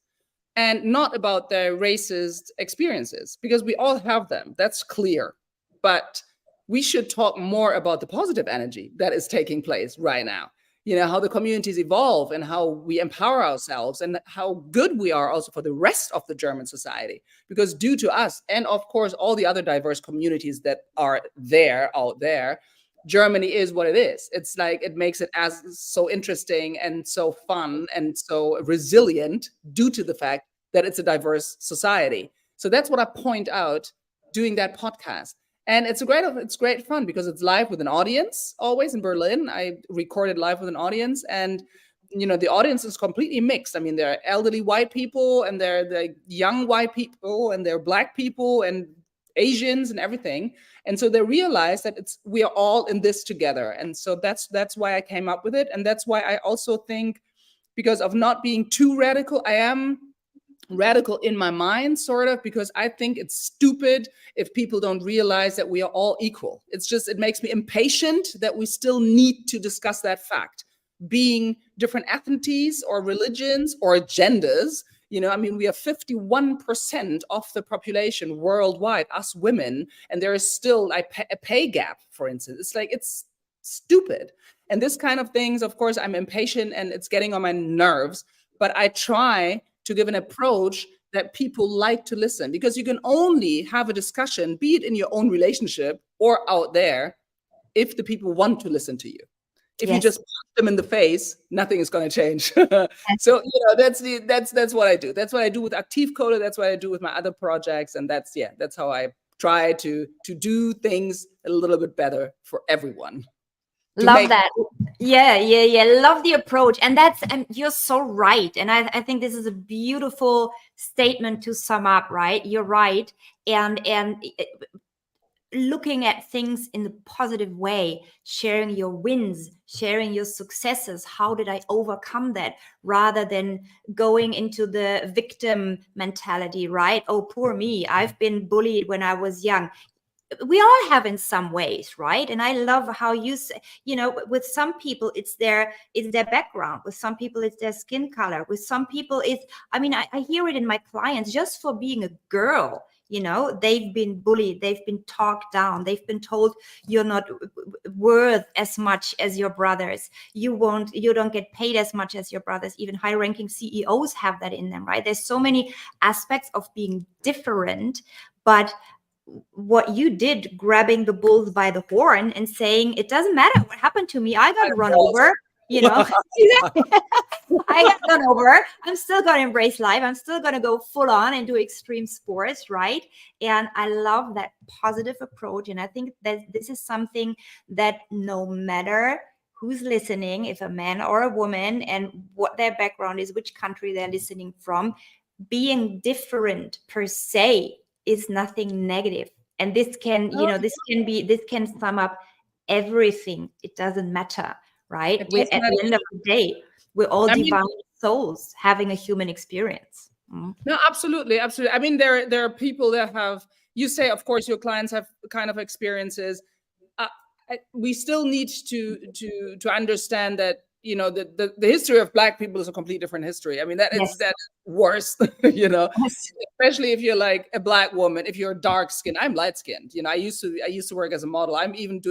and not about their racist experiences, because we all have them. That's clear. But we should talk more about the positive energy that is taking place right now. how the communities evolve and how we empower ourselves and how good we are also for the rest of the German society. Because due to us, and of course, all the other diverse communities that are out there, Germany is what it is. It's like, it makes it as so interesting and so fun and so resilient due to the fact that it's a diverse society. So that's what I point out doing that podcast. And it's great fun because it's live with an audience, always in Berlin. I recorded live with an audience, and the audience is completely mixed. I mean, there are elderly white people, and there are the young white people, and there are Black people and Asians and everything. And so they realize that we are all in this together. And so that's why I came up with it. And that's why I also think, because of not being too radical, I am radical in my mind, sort of, because I think it's stupid if people don't realize that we are all equal. It makes me impatient that we still need to discuss that fact. Being different ethnicities or religions or genders, we are 51% of the population worldwide, us women, and there is still a pay gap, for instance. It's stupid. And this kind of things, of course, I'm impatient and it's getting on my nerves, but I try to give an approach that people like to listen, because you can only have a discussion, be it in your own relationship or out there, if the people want to listen to you. If you just punch them in the face, nothing is going to change. So that's what I do. That's what I do with Aktivkohle. That's what I do with my other projects, and that's how I try to do things a little bit better for everyone. Love that. Yeah. Love the approach. And you're so right. And I think this is a beautiful statement to sum up, right? You're right. And looking at things in the positive way, sharing your wins, sharing your successes. How did I overcome that? Rather than going into the victim mentality, right? Oh, poor me. I've been bullied when I was young. We all have in some ways, right? And I love how you say, with some people it's their background, with some people it's their skin color, with some people I hear it in my clients, just for being a girl, they've been bullied, they've been talked down, they've been told you're not worth as much as your brothers, you don't get paid as much as your brothers. Even high-ranking CEOs have that in them, right? There's so many aspects of being different, but what you did, grabbing the bulls by the horn and saying, it doesn't matter what happened to me, I got run over, I got run over, I'm still going to embrace life, I'm still going to go full on and do extreme sports, right? And I love that positive approach. And I think that this is something that no matter who's listening, if a man or a woman, and what their background is, which country they're listening from, being different per se is nothing negative. And this can sum up everything. It doesn't matter, right? At the end of the day, we're all divine souls having a human experience. No, absolutely. I mean, there are people that have, you say, of course, your clients have kind of experiences. We still need to understand that, the history of Black people is a completely different history. I mean, that's worse, especially if you're like a Black woman, if you're dark skinned. I'm light skinned, I used to work as a model. I'm even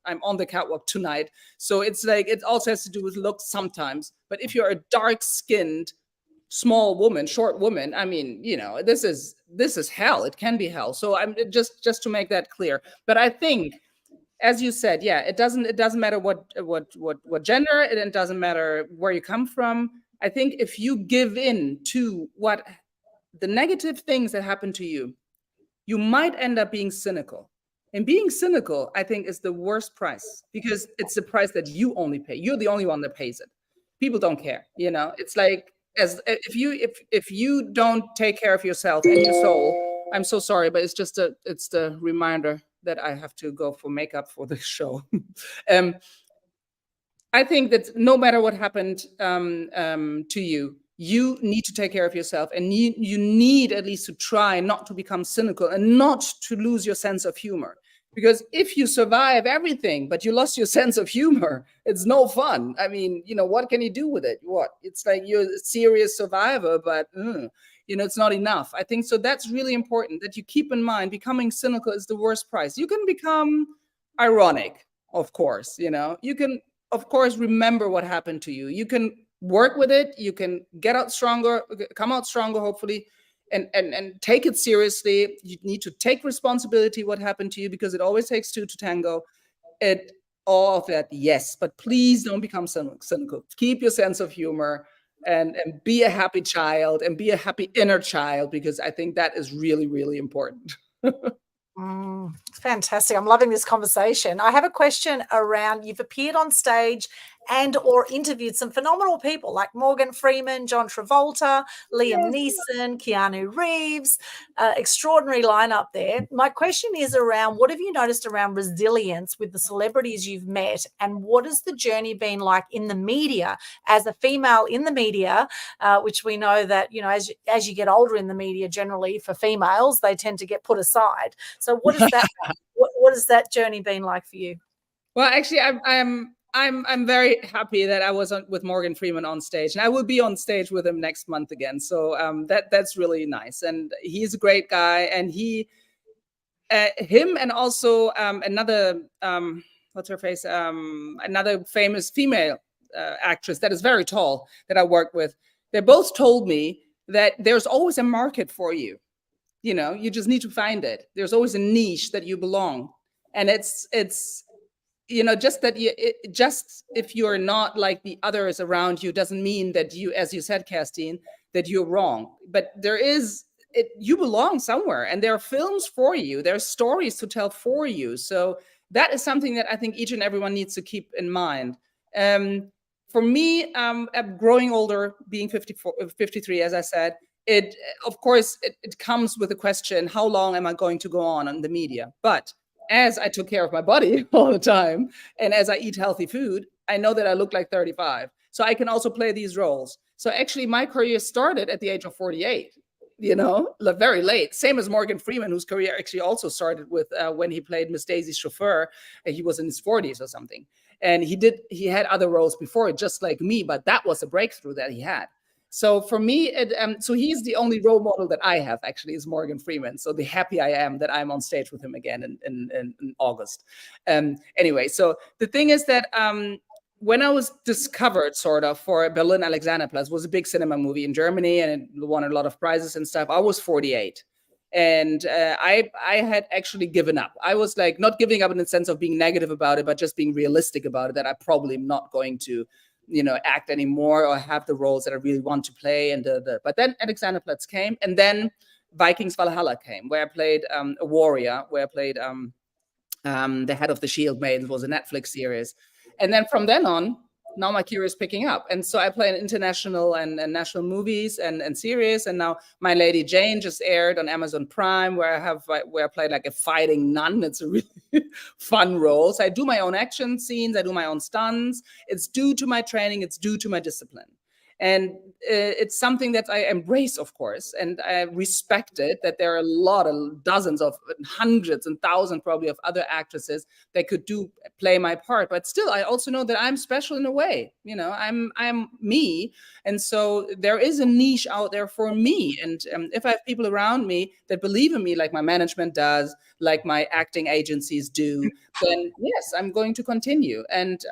I'm on the catwalk tonight. So it's like, it also has to do with looks sometimes. But if you're a dark skinned, small woman, short woman, I mean, this is hell. It can be hell. So I'm just to make that clear. But I think, as you said, it doesn't matter what gender, it doesn't matter where you come from. I think if you give in to what the negative things that happen to you, you might end up being cynical. And being cynical, I think, is the worst price, because it's the price that you only pay. You're the only one that pays it. People don't care. It's like, if you don't take care of yourself and your soul, I'm so sorry, but it's the reminder that I have to go for makeup for the show. I think that no matter what happened to you, you need to take care of yourself, and you need at least to try not to become cynical and not to lose your sense of humor. Because if you survive everything, but you lost your sense of humor, it's no fun. I mean, what can you do with it? It's like you're a serious survivor, but it's not enough. I think so. That's really important, that you keep in mind, becoming cynical is the worst price. You can become ironic, of course, you can of course, remember what happened to you. You can work with it. You can come out stronger, hopefully, and take it seriously. You need to take responsibility what happened to you, because it always takes two to tango. All of that, yes, but please don't become cynical. Keep your sense of humor and be a happy child, and be a happy inner child, because I think that is really, really important. Fantastic. I'm loving this conversation. I have a question around, you've appeared on stage and or interviewed some phenomenal people like Morgan Freeman, John Travolta, Liam Neeson, Keanu Reeves, extraordinary lineup there. My question is around, what have you noticed around resilience with the celebrities you've met, and what has the journey been like in the media as a female in the media, which we know that, you know, as you get older in the media, generally for females, they tend to get put aside. So what is that? What has that journey been like for you? Well, actually, I'm very happy that I was with Morgan Freeman on stage, and I will be on stage with him next month again. So that's really nice, and he's a great guy. And him, and also another what's her face, another famous female actress that is very tall that I work with. They both told me that there's always a market for you. You know, you just need to find it. There's always a niche that you belong, and it's you know, just that just if you're not like the others around you doesn't mean that you, as you said, Kerstin, that you're wrong. But you belong somewhere, and there are films for you. There are stories to tell for you. So that is something that I think each and everyone needs to keep in mind. For me, growing older, being 53, as I said, of course, it comes with a question: how long am I going to go on in the media? But as I took care of my body all the time, and as I eat healthy food, I know that I look like 35. So I can also play these roles. So actually, my career started at the age of 48, you know, very late. Same as Morgan Freeman, whose career actually also started with when he played Miss Daisy's chauffeur. He was in his 40s or something. And he had other roles before it, just like me, but that was a breakthrough that he had. So for me, so he's the only role model that I have, actually, is Morgan Freeman. So the happy I am that I'm on stage with him again in August. Anyway, so the thing is that when I was discovered sort of for Berlin Alexanderplatz, was a big cinema movie in Germany, and it won a lot of prizes and stuff, I was 48. And I had actually given up. I was like, not giving up in the sense of being negative about it, but just being realistic about it, that I probably am not going to, you know, act anymore or have the roles that I really want to play. But then Alexanderplatz came, and then Vikings Valhalla came, where I played a warrior, where I played the head of the Shield Maidens, was a Netflix series. And then from then on, now my career is picking up. And so I play in international and national movies and series. And now My Lady Jane just aired on Amazon Prime, where I played like a fighting nun. It's a really fun role. So I do my own action scenes. I do my own stunts. It's due to my training. It's due to my discipline. And it's something that I embrace, of course, and I respect it, that there are a lot of dozens of hundreds and thousands probably of other actresses that could play my part. But still, I also know that I'm special in a way. You know, I'm me. And so there is a niche out there for me. And if I have people around me that believe in me, like my management does, like my acting agencies do, then yes, I'm going to continue. And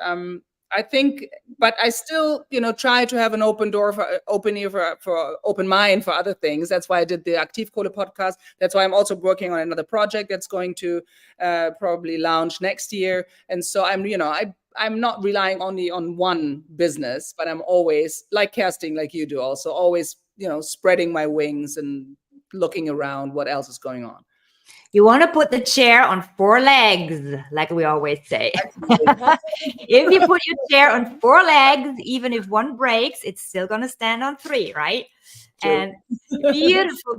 I think, but I still, you know, try to have an open door open mind for other things. That's why I did the Active Kohle podcast. That's why I'm also working on another project that's going to probably launch next year. And so I'm not relying only on one business, but I'm always, like Kerstin, like you do, also always, you know, spreading my wings and looking around what else is going on. You want to put the chair on 4 legs, like we always say. If you put your chair on 4 legs, even if one breaks, it's still going to stand on 3, right? True. And beautiful.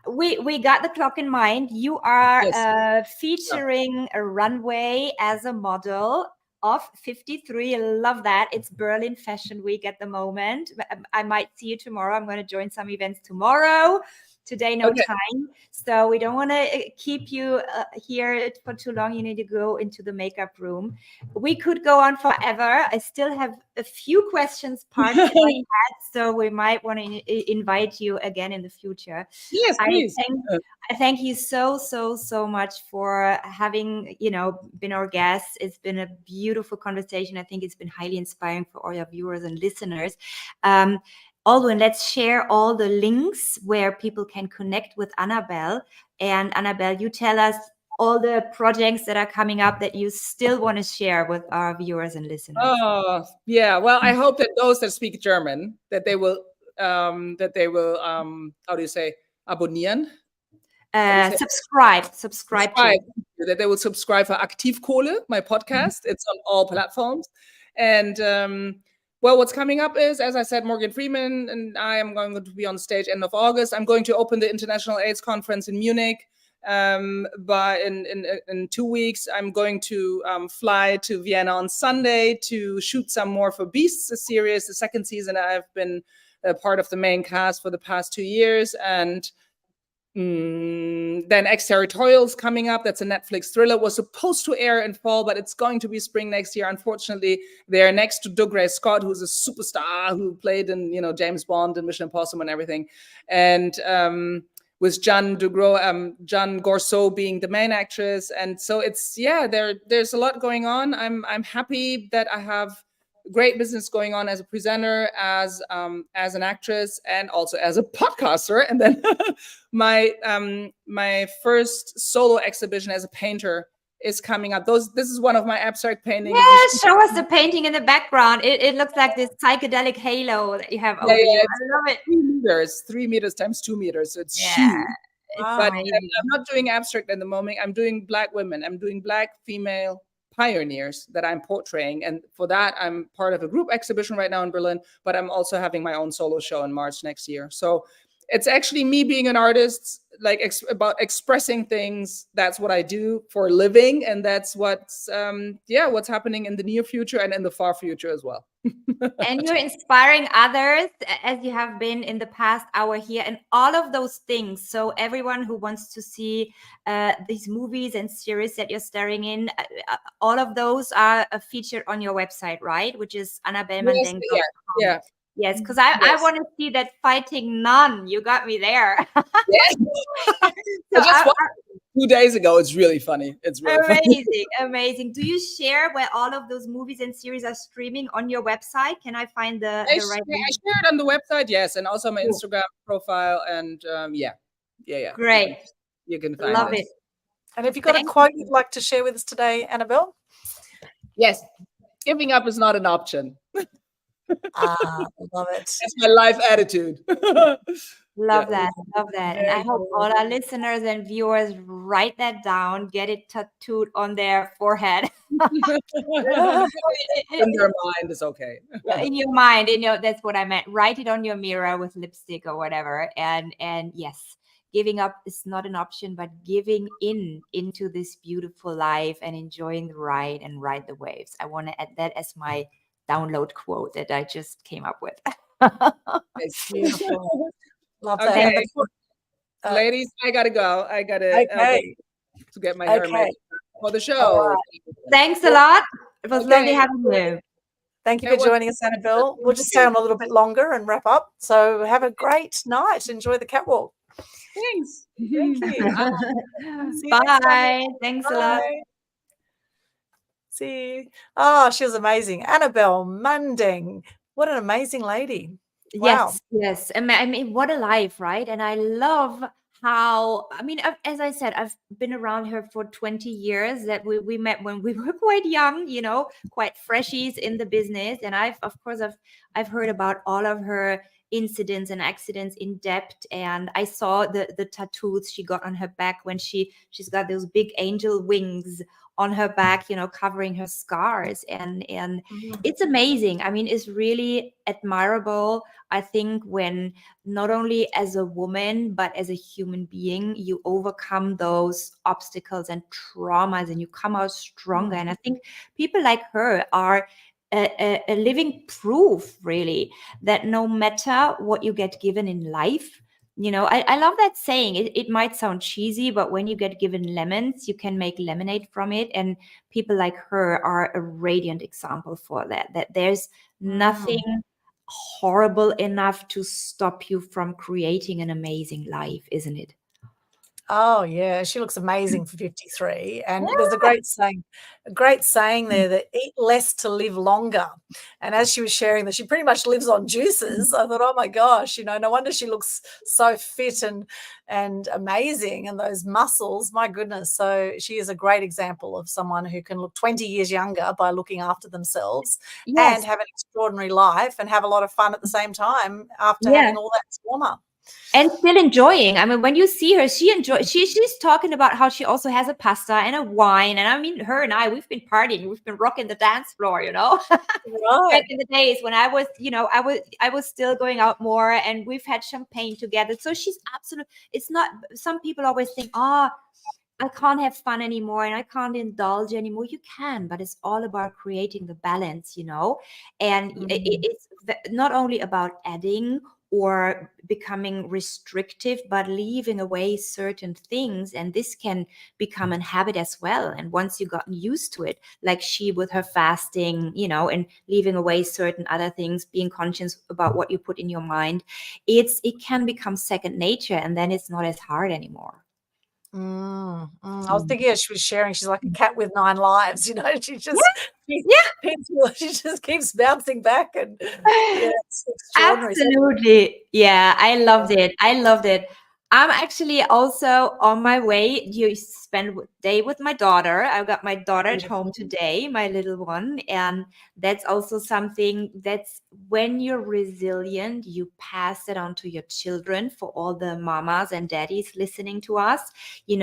We got the clock in mind. You are featuring a runway as a model of 53. I love that. It's Berlin Fashion Week at the moment. I might see you tomorrow. I'm going to join some events tomorrow today no Okay. time, so we don't want to keep you here for too long. You need to go into the makeup room. We could go on forever. I still have a few questions parked in my head, so we might want to invite you again in the future. Yes, please. I thank you so much for having, been our guest. It's been a beautiful conversation. I think it's been highly inspiring for all your viewers and listeners. Aldwyn, let's share all the links where people can connect with Annabelle. And Annabelle, you tell us all the projects that are coming up that you still want to share with our viewers and listeners. Oh, yeah. Well, I hope that those that speak German, that they will, how do you say, abonnieren? Subscribe. That they will subscribe for Aktivkohle, my podcast. It's on all platforms. And well, what's coming up is, as I said, Morgan Freeman and I am going to be on stage end of August. I'm going to open the International AIDS Conference in Munich. But in 2 weeks, I'm going to fly to Vienna on Sunday to shoot some more for Beasts, a series, the second season. I've been a part of the main cast for the past 2 years. And then Exterritorial's coming up. That's a Netflix thriller. It was supposed to air in fall, but it's going to be spring next year. Unfortunately, they're next to Dougray Scott, who's a superstar who played in James Bond and Mission Impossible and everything. And with Jeanne Gorceau being the main actress. And so it's, there's a lot going on. I'm happy that I have great business going on as a presenter, as an actress, and also as a podcaster. And then my first solo exhibition as a painter is coming up. This is one of my abstract paintings. Yeah, show us the painting in the background. It looks like this psychedelic halo that you have over you. I love it. 3 meters times 2 meters. So it's huge. But I'm not doing abstract at the moment. I'm doing Black women. I'm doing Black female pioneers that I'm portraying. And for that, I'm part of a group exhibition right now in Berlin, but I'm also having my own solo show in March next year. So it's actually me being an artist, like about expressing things. That's what I do for a living. And that's what's happening in the near future and in the far future as well. And you're inspiring others, as you have been in the past hour here, and all of those things. So everyone who wants to see these movies and series that you're starring in, all of those are featured on your website, right? Which is AnnabelleMandeng.com. Yeah. Yes, because I want to see that fighting nun. You got me there. Yes. So I just watched it 2 days ago. It's really funny. It's really amazing. Do you share where all of those movies and series are streaming on your website? Can I find the right link? I share it on the website, yes, and also my Instagram profile. And Great. You can find Love it. And have you got a quote you'd like to share with us today, Annabelle? Yes. Giving up is not an option. Love it. That's my life attitude. Love that. And I hope all our listeners and viewers write that down, get it tattooed on their forehead. In their mind is okay. In your mind, that's what I meant. Write it on your mirror with lipstick or whatever. And yes, giving up is not an option, but giving into this beautiful life and enjoying the ride and ride the waves. I want to add that as my download quote that I just came up with. It's beautiful. Love that. Okay. Ladies, I gotta go. I gotta to get my hair made for the show. Thanks a lot. It was lovely having you. Thank you for joining us, Annabelle. We'll just stay on a little bit longer and wrap up. So have a great night. Enjoy the catwalk. Thanks. Thank you. Bye. Thanks a lot. See you. Oh, she was amazing. Annabelle Mandeng. What an amazing lady. Wow. Yes. I mean, what a life, right? And I love how, as I said, I've been around her for 20 years, that we met when we were quite young, quite freshies in the business. And I've heard about all of her incidents and accidents in depth, and I saw the tattoos she got on her back when she's got those big angel wings on her back, covering her scars, and it's amazing. I mean, it's really admirable, I think, when not only as a woman but as a human being you overcome those obstacles and traumas and you come out stronger. And I think people like her are a living proof, really, that no matter what you get given in life, I love that saying. It might sound cheesy, but when you get given lemons, you can make lemonade from it. And people like her are a radiant example for that, that there's nothing horrible enough to stop you from creating an amazing life, isn't it? Oh yeah, she looks amazing for 53. And there's a great saying there that eat less to live longer. And as she was sharing that she pretty much lives on juices, I thought, oh my gosh, no wonder she looks so fit and amazing, and those muscles, my goodness. So she is a great example of someone who can look 20 years younger by looking after themselves and Yes. have an extraordinary life and have a lot of fun at the same time after Yeah. having all that trauma. And still enjoying. I mean, when you see her, she's talking about how she also has a pasta and a wine. And I mean, her and I, we've been partying, we've been rocking the dance floor, Right. back in the days when I was, I was still going out more, and we've had champagne together. So she's absolutely, it's not, some people always think, I can't have fun anymore and I can't indulge anymore. You can, but it's all about creating the balance, and it's not only about adding or becoming restrictive, but leaving away certain things. And this can become a habit as well. And once you've gotten used to it, like she with her fasting, and leaving away certain other things, being conscious about what you put in your mind, it can become second nature, and then it's not as hard anymore. I was thinking as she was sharing, she's like a cat with 9 lives, she just she just keeps bouncing back, and it's extraordinary. Absolutely. Yeah, I loved it. I'm actually also on my way. You spend day with my daughter. I've got my daughter at home today, my little one. And that's also something that's, when you're resilient, you pass it on to your children. For all the mamas and daddies listening to us, you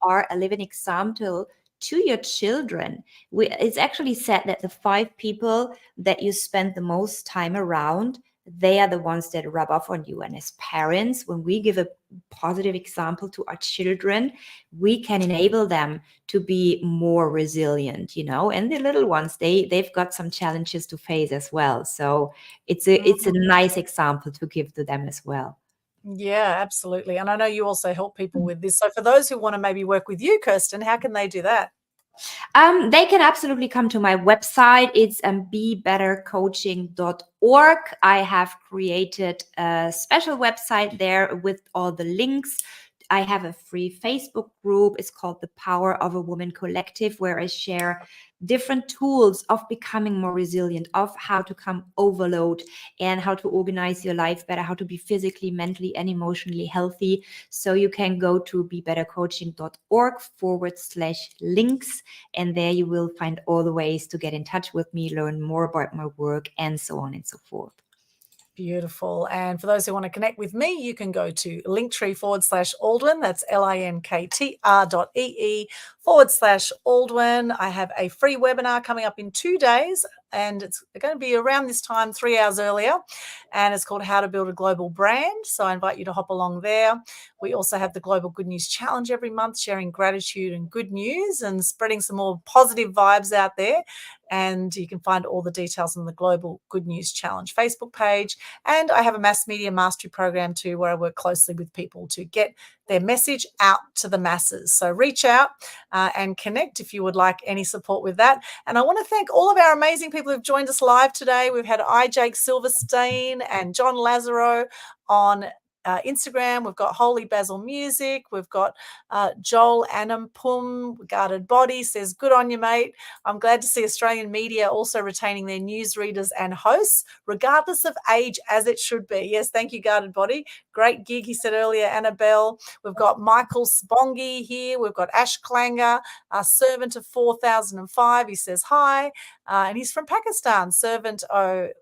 are a living example to your children. It's actually said that the 5 people that you spend the most time around, they are the ones that rub off on you. And as parents, when we give a positive example to our children, we can enable them to be more resilient, and the little ones, they've got some challenges to face as well. So it's a nice example to give to them as well. Yeah, absolutely. And I know you also help people with this. So for those who want to maybe work with you, Kerstin, how can they do that? They can absolutely come to my website. It's bebettercoaching.org. I have created a special website there with all the links. I have a free Facebook group. It's called the Power of a Woman Collective, where I share different tools of becoming more resilient, of how to come overload and how to organize your life better, how to be physically, mentally, and emotionally healthy. So you can go to bebettercoaching.org/links, and there you will find all the ways to get in touch with me, learn more about my work, and so on and so forth. Beautiful. And for those who want to connect with me, you can go to linktree/Aldwyn. That's linktr.ee/Aldwyn. I have a free webinar coming up in 2 days, and it's going to be around this time, 3 hours earlier. And it's called How to Build a Global Brand. So I invite you to hop along there. We also have the Global Good News Challenge every month, sharing gratitude and good news and spreading some more positive vibes out there. And you can find all the details on the Global Good News Challenge Facebook page. And I have a mass media mastery program too, where I work closely with people to get their message out to the masses. So reach out and connect if you would like any support with that. And I want to thank all of our amazing people who've joined us live today. We've had Jake Silverstein and John Lazaro on Instagram. We've got Holy Basil Music. We've got Joel Anampum, Guarded Body, says, good on you, mate. I'm glad to see Australian media also retaining their newsreaders and hosts, regardless of age, as it should be. Yes, thank you, Guarded Body. Great gig, he said earlier, Annabelle. We've got Michael Spongi here. We've got Ash Klanger, Servant of 4005. He says hi. And he's from Pakistan, Servant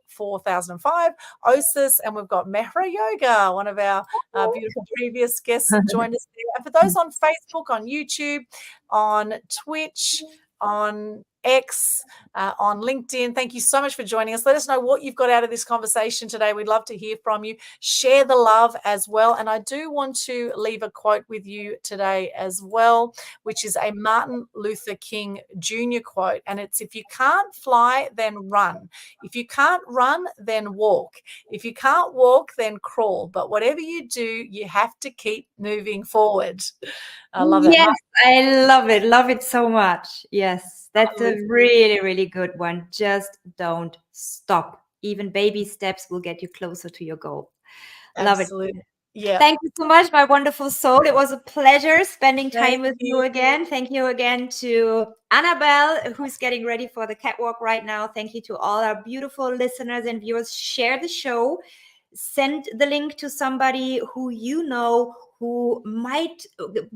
4005, Osis, and we've got Mehra Yoga, one of our beautiful previous guests joined us there. And for those on Facebook, on YouTube, on Twitch, on X, on LinkedIn. Thank you so much for joining us. Let us know what you've got out of this conversation today. We'd love to hear from you. Share the love as well. And I do want to leave a quote with you today as well, which is a Martin Luther King Jr. quote. And it's, if you can't fly, then run. If you can't run, then walk. If you can't walk, then crawl. But whatever you do, you have to keep moving forward. I love that. Yes, I love it. Love it so much. Yes, that's a really, really good one. Just don't stop. Even baby steps will get you closer to your goal. Love Absolutely. it. Yeah. Thank you so much, my wonderful soul. It was a pleasure spending time with you again. Thank you again to Annabelle, who's getting ready for the catwalk right now. Thank you to all our beautiful listeners and viewers. Share the show. Send the link to somebody who you know who might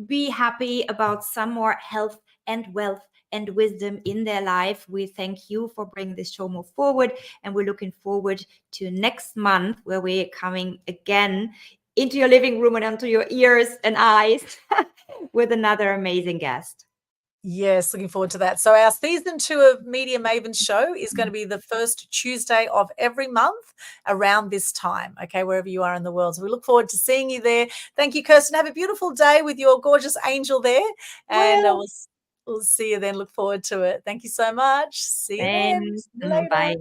be happy about some more health and wealth and wisdom in their life. We thank you for bringing this show more forward, and we're looking forward to next month, where we're coming again into your living room and onto your ears and eyes with another amazing guest. Yes, looking forward to that. So our season 2 of Media Mavens Show is going to be the first Tuesday of every month around this time, okay, wherever you are in the world. So we look forward to seeing you there. Thank you, Kerstin. Have a beautiful day with your gorgeous angel there, and we'll see you then. Look forward to it. Thank you so much. See you then. See you later. Bye.